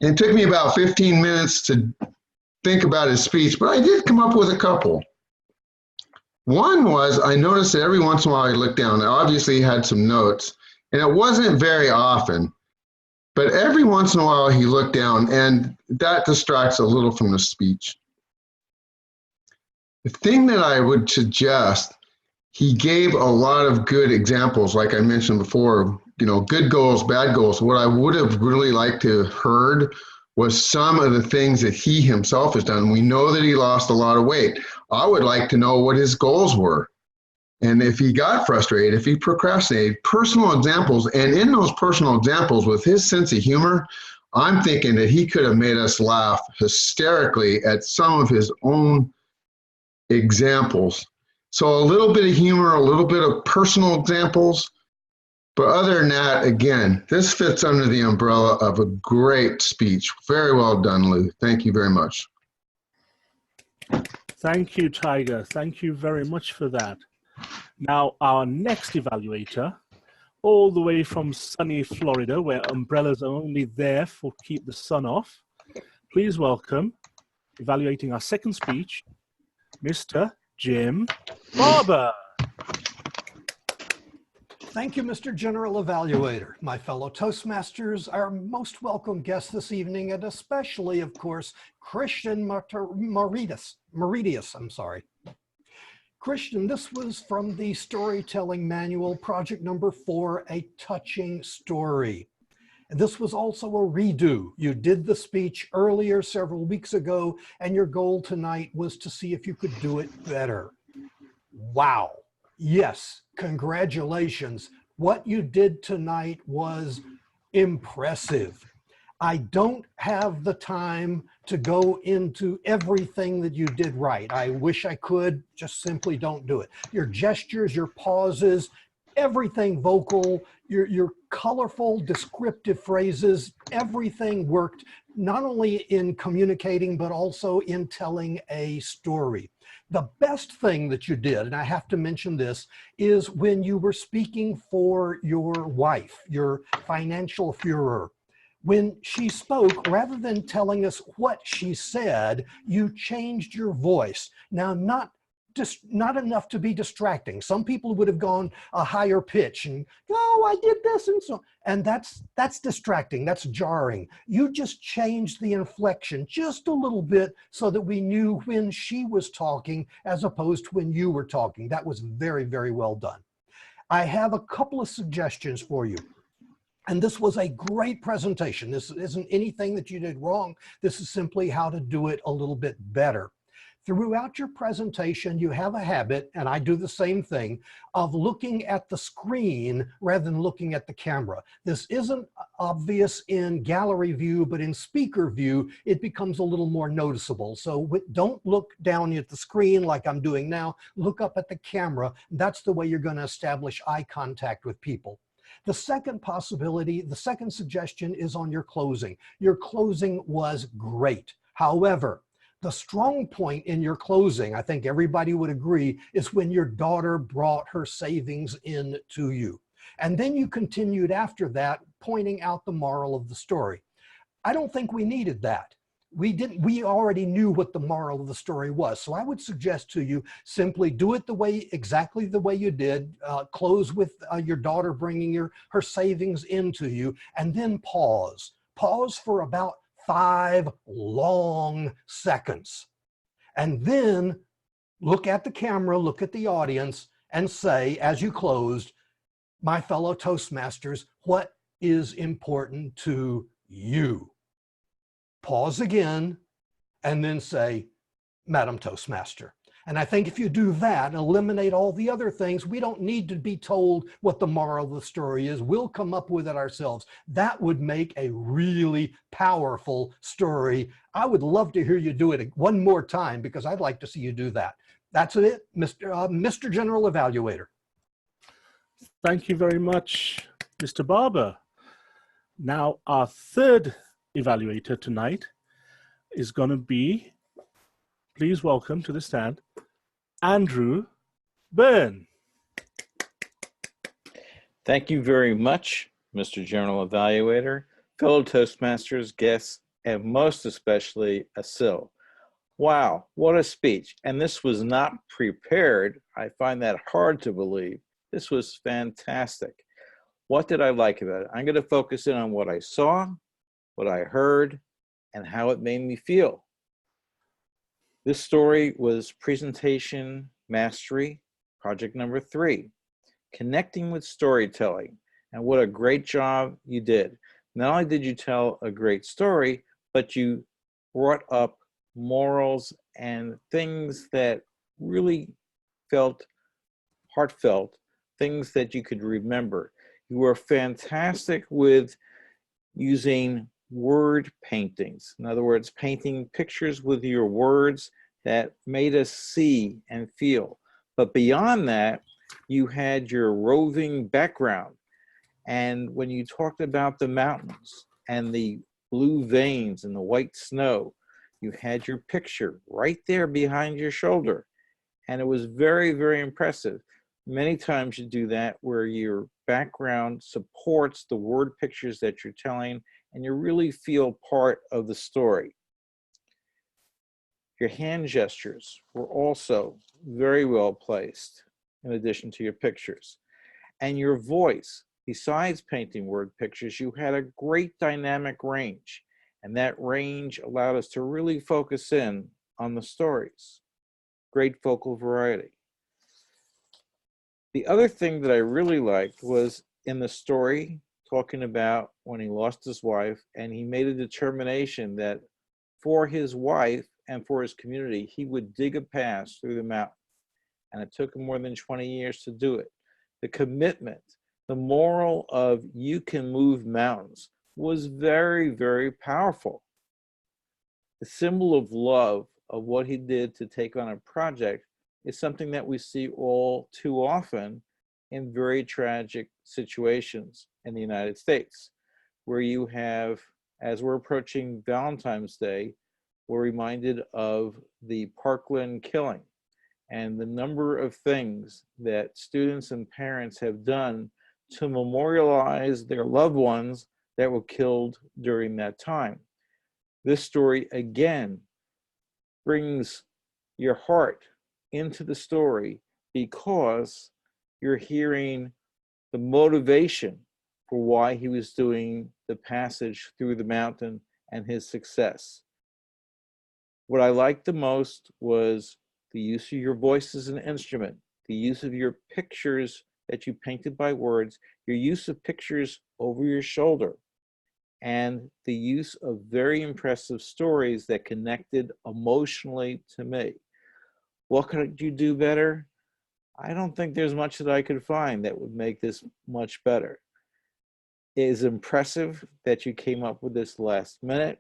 And it took me about 15 minutes to think about his speech, but I did come up with a couple. One was, I noticed that every once in a while I looked down. I obviously had some notes, and it wasn't very often, but every once in a while he looked down, and that distracts a little from the speech. The thing that I would suggest, he gave a lot of good examples, like I mentioned before, you know, good goals, bad goals. What I would have really liked to have heard was some of the things that he himself has done. We know that he lost a lot of weight. I would like to know what his goals were. And if he got frustrated, if he procrastinated, personal examples. And in those personal examples, with his sense of humor, I'm thinking that he could have made us laugh hysterically at some of his own examples. So a little bit of humor, a little bit of personal examples. But other than that, again, this fits under the umbrella of a great speech. Very well done, Lou. Thank you very much. Thank you, Tiger. Thank you very much for that. Now, our next evaluator, all the way from sunny Florida, where umbrellas are only there for keep the sun off, please welcome, evaluating our second speech, Mr. Jim Barber. Thank you, Mr. General Evaluator. My fellow Toastmasters, our most welcome guest this evening, and especially, of course, Krishn Ramchurn. Krishn, this was from the Storytelling Manual, project number 4, A Touching Story. And this was also a redo. You did the speech earlier several weeks ago, and your goal tonight was to see if you could do it better. Wow. Yes, congratulations. What you did tonight was impressive. I don't have the time to go into everything that you did right. I wish I could, just simply don't do it. Your gestures, your pauses, everything vocal, your colorful, descriptive phrases, everything worked, not only in communicating, but also in telling a story. The best thing that you did, and I have to mention this, is when you were speaking for your wife, your financial Führer. When she spoke, rather than telling us what she said, you changed your voice. Now, not enough to be distracting. Some people would have gone a higher pitch and, oh, I did this and so, and that's distracting, that's jarring. You just changed the inflection just a little bit so that we knew when she was talking as opposed to when you were talking. That was very, very well done. I have a couple of suggestions for you. And this was a great presentation. This isn't anything that you did wrong. This is simply how to do it a little bit better. Throughout your presentation, you have a habit, and I do the same thing, of looking at the screen rather than looking at the camera. This isn't obvious in gallery view, but in speaker view, it becomes a little more noticeable. So don't look down at the screen like I'm doing now. Look up at the camera. That's the way you're going to establish eye contact with people. The second possibility, the second suggestion is on your closing. Your closing was great. However, the strong point in your closing, I think everybody would agree, is when your daughter brought her savings in to you. And then you continued after that, pointing out the moral of the story. I don't think we needed that. We already knew what the moral of the story was. So I would suggest to you, simply do it exactly the way you did, close with your daughter bringing her savings into you, and then pause. Pause for about 5 long seconds. And then look at the camera, look at the audience, and say, as you closed, my fellow Toastmasters, what is important to you? Pause again, and then say, Madam Toastmaster. And I think if you do that and eliminate all the other things, we don't need to be told what the moral of the story is. We'll come up with it ourselves. That would make a really powerful story. I would love to hear you do it one more time, because I'd like to see you do that. That's it, Mr. General Evaluator. Thank you very much, Mr. Barber. Now, our third evaluator tonight is going to be, please welcome to the stand, Andrew Byrne. Thank you very much, Mr. General Evaluator, fellow Toastmasters, guests, and most especially Assyl. Wow, what a speech. And this was not prepared. I find that hard to believe. This was fantastic. What did I like about it? I'm going to focus in on what I saw, what I heard, and how it made me feel. This story was Presentation Mastery, project number 3, connecting with storytelling. And what a great job you did. Not only did you tell a great story, but you brought up morals and things that really felt heartfelt, things that you could remember. You were fantastic with using word paintings. In other words, painting pictures with your words that made us see and feel. But beyond that, you had your roving background. And when you talked about the mountains and the blue veins and the white snow, you had your picture right there behind your shoulder. And it was very, very impressive. Many times you do that where your background supports the word pictures that you're telling, and you really feel part of the story. Your hand gestures were also very well placed in addition to your pictures. And your voice, besides painting word pictures, you had a great dynamic range. And that range allowed us to really focus in on the stories. Great vocal variety. The other thing that I really liked was in the story, talking about when he lost his wife, and he made a determination that for his wife and for his community, he would dig a path through the mountain. And it took him more than 20 years to do it. The commitment, the moral of you can move mountains was very, very powerful. The symbol of love of what he did to take on a project is something that we see all too often in very tragic situations in the United States, where you have, as we're approaching Valentine's Day, we're reminded of the Parkland killing and the number of things that students and parents have done to memorialize their loved ones that were killed during that time. This story, again, brings your heart into the story because you're hearing the motivation for why he was doing the passage through the mountain and his success. What I liked the most was the use of your voice as an instrument, the use of your pictures that you painted by words, your use of pictures over your shoulder, and the use of very impressive stories that connected emotionally to me. What could you do better? I don't think there's much that I could find that would make this much better. It is impressive that you came up with this last minute,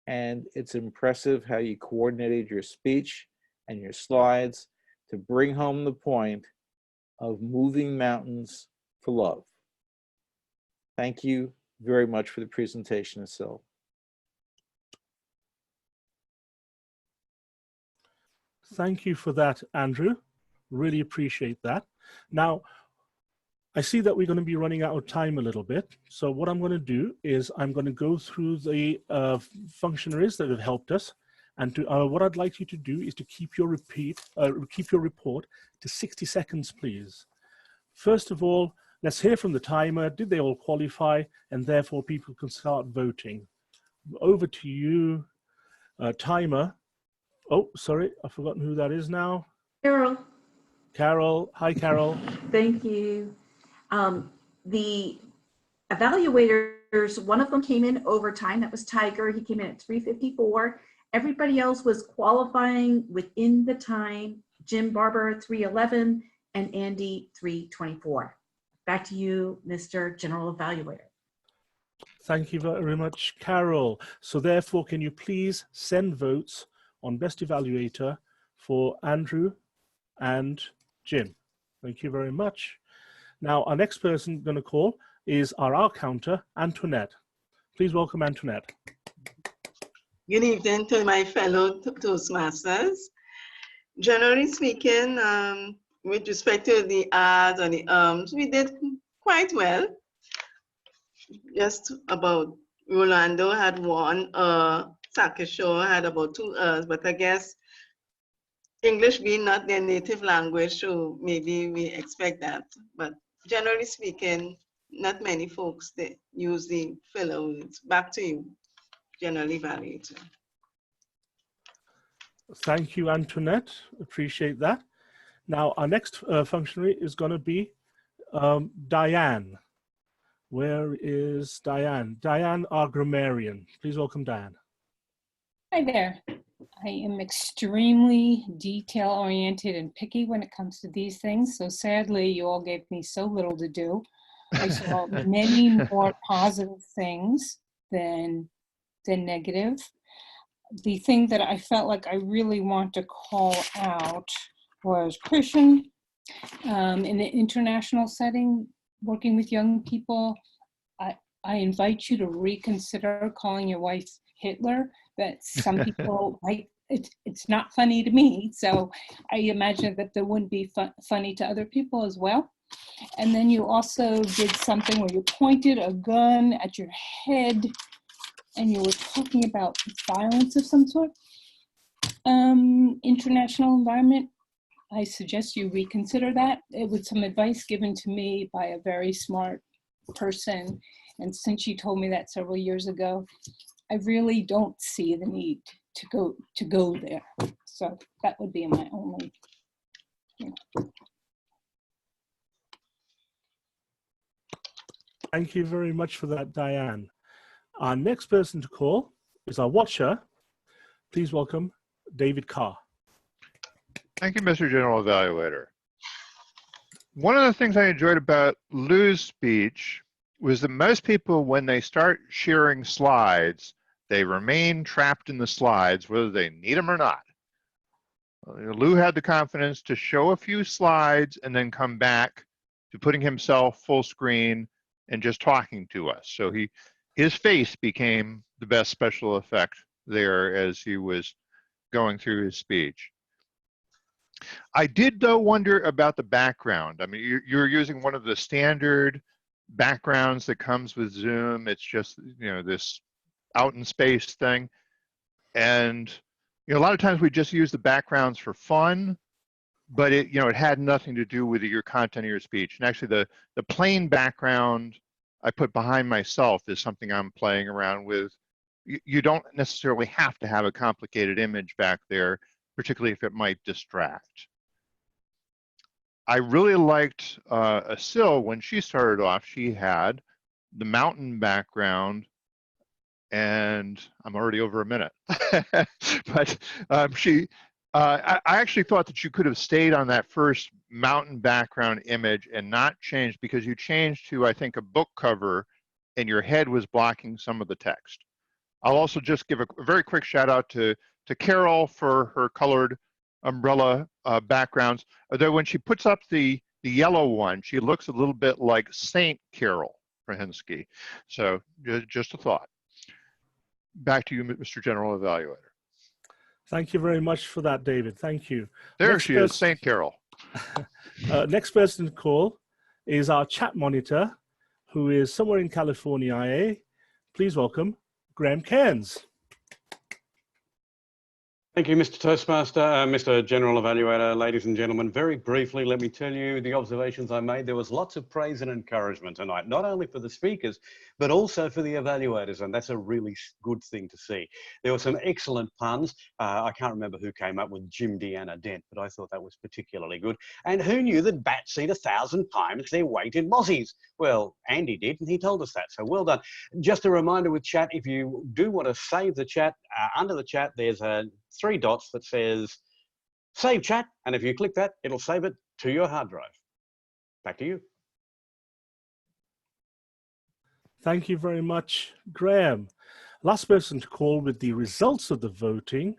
and it's impressive how you coordinated your speech and your slides to bring home the point of moving mountains for love. Thank you very much for the presentation, Assyl. Thank you for that, Andrew. Really appreciate that. Now, I see that we're going to be running out of time a little bit. So what I'm going to do is I'm going to go through the functionaries that have helped us. And what I'd like you to do is to keep your report to 60 seconds, please. First of all, let's hear from the timer. Did they all qualify? And therefore people can start voting. Over to you, timer. Oh, sorry, I've forgotten who that is now. Carol. Carol. Hi, Carol. Thank you. The evaluators, one of them came in overtime. That was Tiger. He came in at 3:54. Everybody else was qualifying within the time. Jim Barber, 3:11, and Andy, 3:24. Back to you, Mr. General Evaluator. Thank you very much, Carol. So therefore, can you please send votes on Best Evaluator for Andrew and Jim? Thank you very much. Now, our next person going to call is our counter, Antoinette. Please welcome Antoinette. Good evening to my fellow Toastmasters. Generally speaking, with respect to the R's and the we did quite well. Just about Rolando had one, Sakisho had about 2 R's, but I guess English being not their native language, so maybe we expect that. But generally speaking, not many folks that use the filler words. Back to you, General Evaluator. Thank you, Antoinette. Appreciate that. Now, our next functionary is going to be Diane. Where is Diane? Diane, our grammarian. Please welcome Diane. Hi there. I am extremely detail-oriented and picky when it comes to these things. So sadly, you all gave me so little to do. I saw many more positive things than negative. The thing that I felt like I really want to call out was Krishn. In an international setting, working with young people, I invite you to reconsider calling your wife Hitler. That some people like, it's not funny to me. So I imagine that that wouldn't be funny to other people as well. And then you also did something where you pointed a gun at your head and you were talking about violence of some sort. International environment, I suggest you reconsider that. It was some advice given to me by a very smart person. And since you told me that several years ago, I really don't see the need to go there. So that would be my only. Thank you very much for that, Diane. Our next person to call is our watcher. Please welcome David Carr. Thank you, Mr. General Evaluator. One of the things I enjoyed about Lou's speech was that most people, when they start sharing slides, they remain trapped in the slides, whether they need them or not. Lou had the confidence to show a few slides and then come back to putting himself full screen and just talking to us. So his face became the best special effect there as he was going through his speech. I did, though, wonder about the background. I mean, you're using one of the standard backgrounds that comes with Zoom. It's just, this out in space thing. And, a lot of times we just use the backgrounds for fun, but it had nothing to do with your content of your speech. And actually the plain background I put behind myself is something I'm playing around with. You don't necessarily have to have a complicated image back there, particularly if it might distract. I really liked Assyl when she started off. She had the mountain background, and I'm already over a minute. But she I actually thought that you could have stayed on that first mountain background image and not changed, because you changed to, I think, a book cover and your head was blocking some of the text. I'll also just give a very quick shout out to Carol for her colored umbrella backgrounds. Although when she puts up the yellow one, she looks a little bit like Saint Carol Prahinsky. So just a thought. Back to you, Mr. General Evaluator. Thank you very much for that, David. Thank you. There Next she is, Saint Carol. Next person to call is our chat monitor, who is somewhere in California, IA. Please welcome Graham Cairns. Thank you, Mr. Toastmaster, Mr. General Evaluator, ladies and gentlemen. Very briefly, let me tell you the observations I made. There was lots of praise and encouragement tonight, not only for the speakers, but also for the evaluators, and that's a really good thing to see. There were some excellent puns. I can't remember who came up with Jim Deanna Dent, but I thought that was particularly good. And who knew that bats eat 1,000 times their weight in mozzies? Well, Andy did, and he told us that, so well done. Just a reminder with chat, if you do want to save the chat, under the chat, there's a 3 dots that says save chat, and if you click that, it'll save it to your hard drive. Back to you. Thank you very much, Graham. Last person to call with the results of the voting.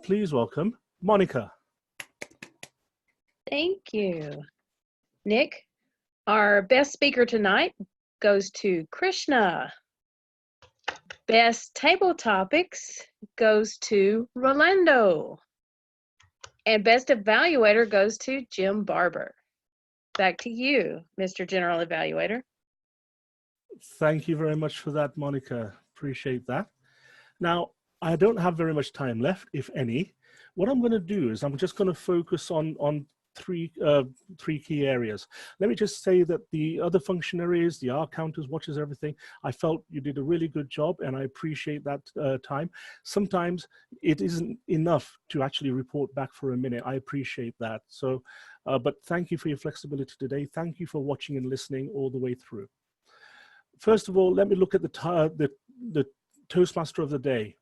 Please welcome Monica. Thank you. Nick, our best speaker tonight goes to Krishna. Best table topics goes to Rolando. And best evaluator goes to Jim Barber. Back to you, Mr. General Evaluator. Thank you very much for that, Monica. Appreciate that. Now, I don't have very much time left, if any. What I'm going to do is I'm just going to focus on three key areas. Let me just say that the other functionaries, the R counters, watchers, everything, I felt you did a really good job, and I appreciate that time. Sometimes it isn't enough to actually report back for a minute. I appreciate that. So, but thank you for your flexibility today. Thank you for watching and listening all the way through. First of all, let me look at the Toastmaster of the day,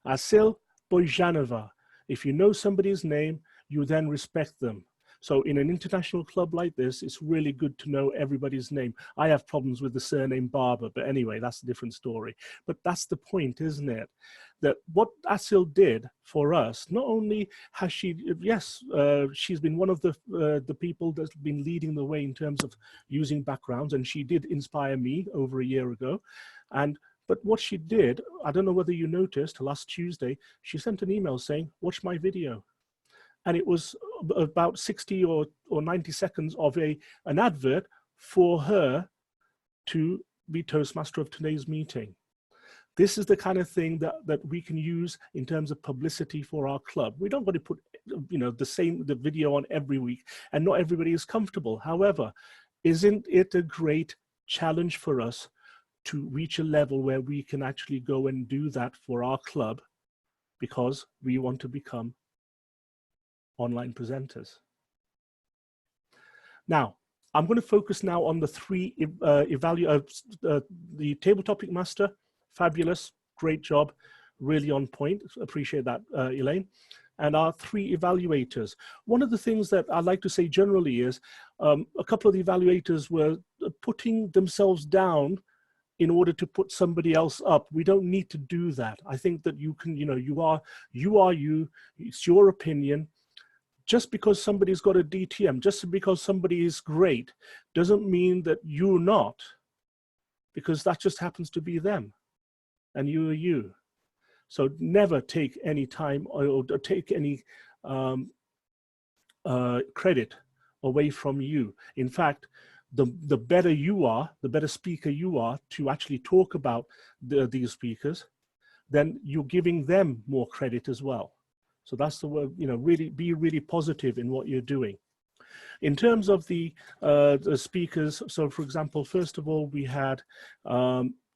Assyl Boizhanova. If you know somebody's name, you then respect them. So in an international club like this, it's really good to know everybody's name. I have problems with the surname Barber, but anyway, that's a different story. But that's the point, isn't it? That what Assyl did for us, not only has she, yes, she's been one of the people that's been leading the way in terms of using backgrounds, and she did inspire me over a year ago. But what she did, I don't know whether you noticed, last Tuesday, she sent an email saying, watch my video. And it was about 60 or 90 seconds of an advert for her to be Toastmaster of today's meeting. This is the kind of thing that we can use in terms of publicity for our club. We don't want to put, you know, the video on every week, and not everybody is comfortable. However, isn't it a great challenge for us to reach a level where we can actually go and do that for our club, because we want to become online presenters. Now, I'm going to focus now on the three the table topic master. Fabulous, great job, really on point. Appreciate that, Elaine. And our 3 evaluators. One of the things that I like to say generally is a couple of the evaluators were putting themselves down in order to put somebody else up. We don't need to do that. I think that you can, you know, you are you, it's your opinion. Just because somebody's got a DTM, just because somebody is great, doesn't mean that you're not, because that just happens to be them, and you are you. So never take any time or take any credit away from you. In fact, the better you are, the better speaker you are to actually talk about these speakers, then you're giving them more credit as well. So that's the word, you know, really be really positive in what you're doing. In terms of the speakers, so for example, first of all, we had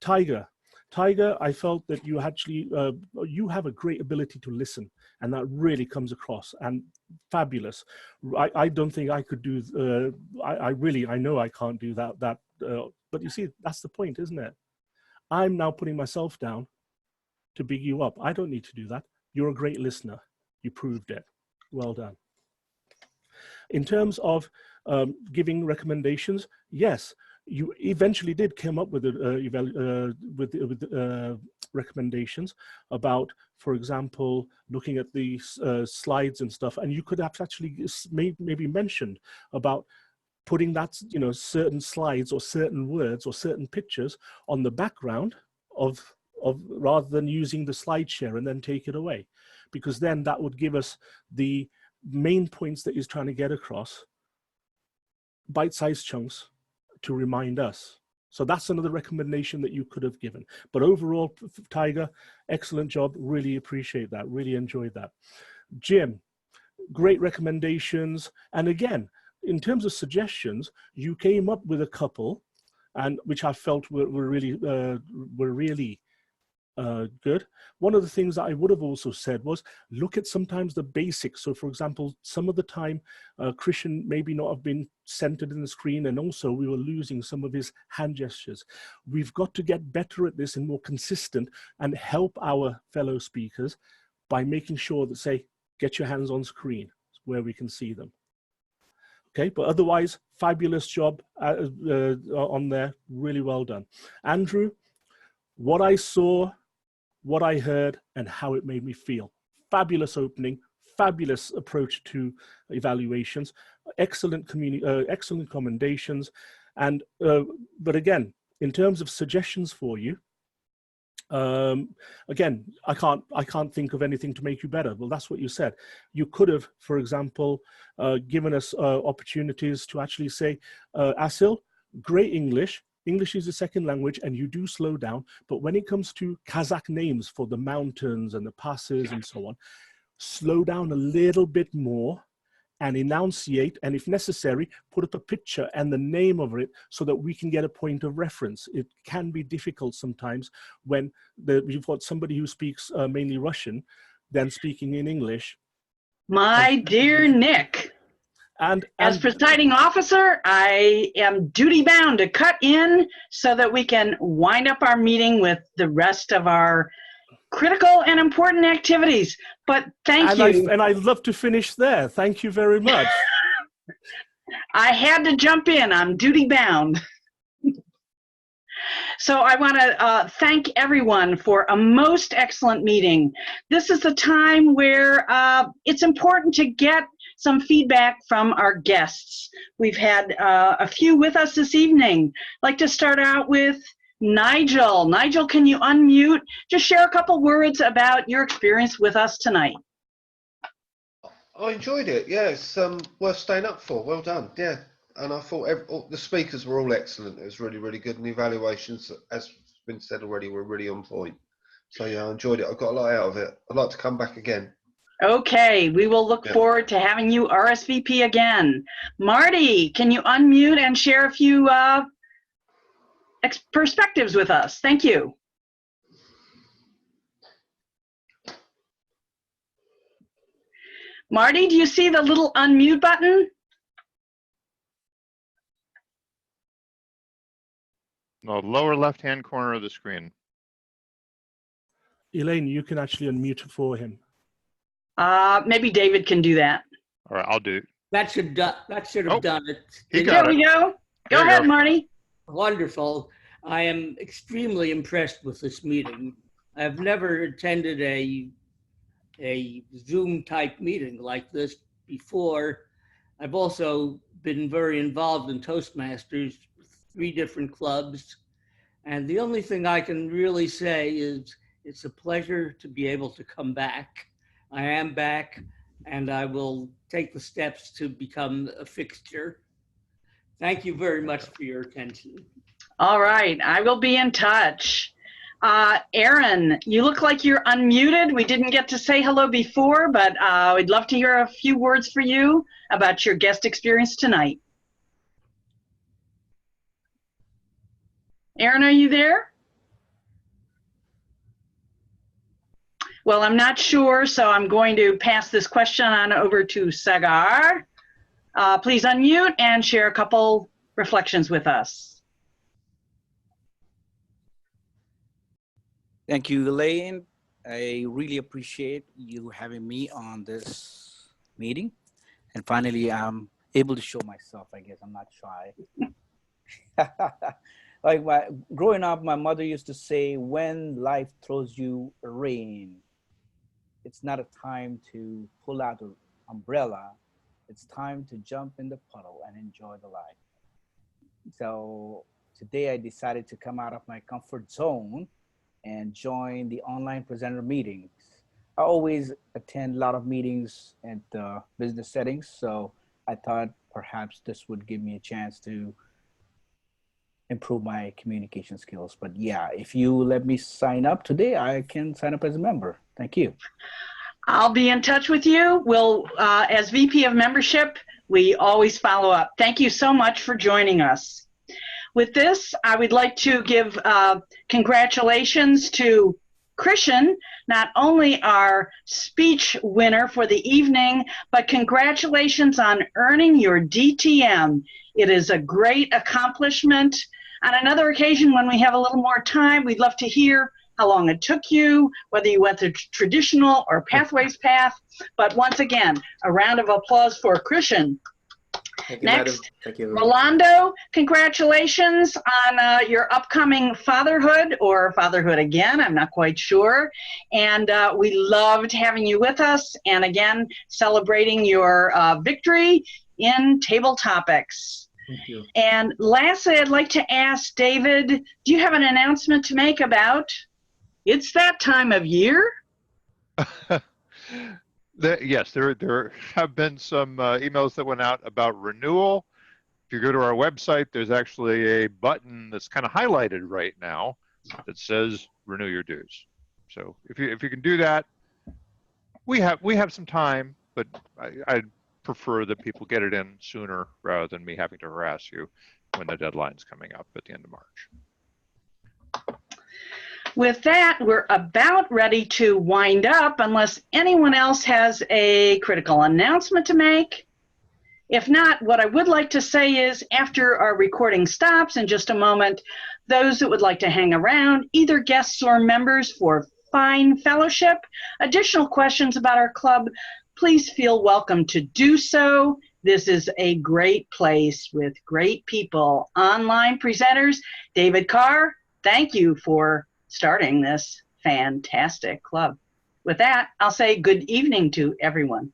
Tiger. Tiger, I felt that you actually, you have a great ability to listen, and that really comes across, and fabulous. I don't think I could do, I know I can't do that, but you see, that's the point, isn't it? I'm now putting myself down to big you up. I don't need to do that. You're a great listener. You proved it. Well done. In terms of giving recommendations, yes, you eventually did come up with recommendations about, for example, looking at the slides and stuff, and you could have actually maybe mentioned about putting that, certain slides or certain words or certain pictures on the background of rather than using the slide share and then take it away, because then that would give us the main points that he's trying to get across, bite-sized chunks to remind us. So that's another recommendation that you could have given. But overall, Tiger, excellent job. Really appreciate that. Really enjoyed that. Jim, great recommendations. And again, in terms of suggestions, you came up with a couple, and which I felt were really good. One of the things that I would have also said was look at sometimes the basics. So for example, some of the time Krishn maybe not have been centered in the screen, and also we were losing some of his hand gestures. We've got to get better at this and more consistent and help our fellow speakers by making sure that, say, get your hands on screen where we can see them. Okay, but otherwise, fabulous job on there. Really well done. Andrew, what I saw, what I heard, and how it made me feel. Fabulous opening, fabulous approach to evaluations, excellent excellent commendations. And but again, in terms of suggestions for you, again, I can't think of anything to make you better. Well, that's what you said. You could have, for example, given us opportunities to actually say, Assyl, great English. English is a second language and you do slow down, but when it comes to Kazakh names for the mountains and the passes and so on, slow down a little bit more and enunciate, and if necessary, put up a picture and the name of it so that we can get a point of reference. It can be difficult sometimes when you've got somebody who speaks mainly Russian, then speaking in English. My dear Nick, and as presiding officer, I am duty bound to cut in so that we can wind up our meeting with the rest of our critical and important activities. But thank you. And I'd love to finish there. Thank you very much. I had to jump in. I'm duty bound. So I want to thank everyone for a most excellent meeting. This is the time where it's important to get some feedback from our guests. We've had a few with us this evening. I'd like to start out with Nigel. Nigel, can you unmute? Just share a couple words about your experience with us tonight. I enjoyed it. Yeah, it's worth staying up for. Well done. Yeah, and I thought the speakers were all excellent. It was really, really good, and the evaluations, as been said already, were really on point. So yeah, I enjoyed it. I got a lot out of it. I'd like to come back again. Okay, we will look forward to having you RSVP again. Marty, can you unmute and share a few perspectives with us? Thank you. Marty, do you see the little unmute button? No, lower left-hand corner of the screen. Elaine, you can actually unmute for him. Maybe David can do that. All right, I'll do it. That should have done it. There we go. Go ahead, Marty. Wonderful. I am extremely impressed with this meeting. I've never attended a Zoom type meeting like this before. I've also been very involved in Toastmasters, 3 different clubs. And the only thing I can really say is it's a pleasure to be able to come back. I am back, and I will take the steps to become a fixture. Thank you very much for your attention. All right, I will be in touch. Aaron, you look like you're unmuted. We didn't get to say hello before, but we'd love to hear a few words for you about your guest experience tonight. Aaron, are you there? Well, I'm not sure, so I'm going to pass this question on over to Sagar. Please unmute and share a couple reflections with us. Thank you, Elaine. I really appreciate you having me on this meeting. And finally, I'm able to show myself, I guess. I'm not shy. Growing up, my mother used to say, when life throws you a rain, it's not a time to pull out an umbrella. It's time to jump in the puddle and enjoy the life. So today I decided to come out of my comfort zone and join the online presenter meetings. I always attend a lot of meetings at business settings, so I thought perhaps this would give me a chance to improve my communication skills. But yeah, if you let me sign up today, I can sign up as a member. Thank you. I'll be in touch with you. We'll, as VP of Membership, we always follow up. Thank you so much for joining us. With this, I would like to give congratulations to Krishn, not only our speech winner for the evening, but congratulations on earning your DTM. It is a great accomplishment. On another occasion, when we have a little more time, we'd love to hear how long it took you, whether you went the traditional or Pathways path. But once again, a round of applause for Krishn. Thank you, Next, madam. Thank you. Rolando, congratulations on your upcoming fatherhood, or fatherhood again, I'm not quite sure. And we loved having you with us, and again, celebrating your victory in table topics. Thank you. And lastly, I'd like to ask David, do you have an announcement to make about it's that time of year? Yes, there have been some emails that went out about renewal. If you go to our website, there's actually a button that's kind of highlighted right now that says renew your dues. So if you can do that, we have some time, but I'd prefer that people get it in sooner rather than me having to harass you when the deadline's coming up at the end of March. With that, we're about ready to wind up unless anyone else has a critical announcement to make. If not, what I would like to say is after our recording stops in just a moment, those that would like to hang around, either guests or members for fine fellowship, additional questions about our club, please feel welcome to do so. This is a great place with great people. Online presenters, David Carr, thank you for starting this fantastic club. With that, I'll say good evening to everyone.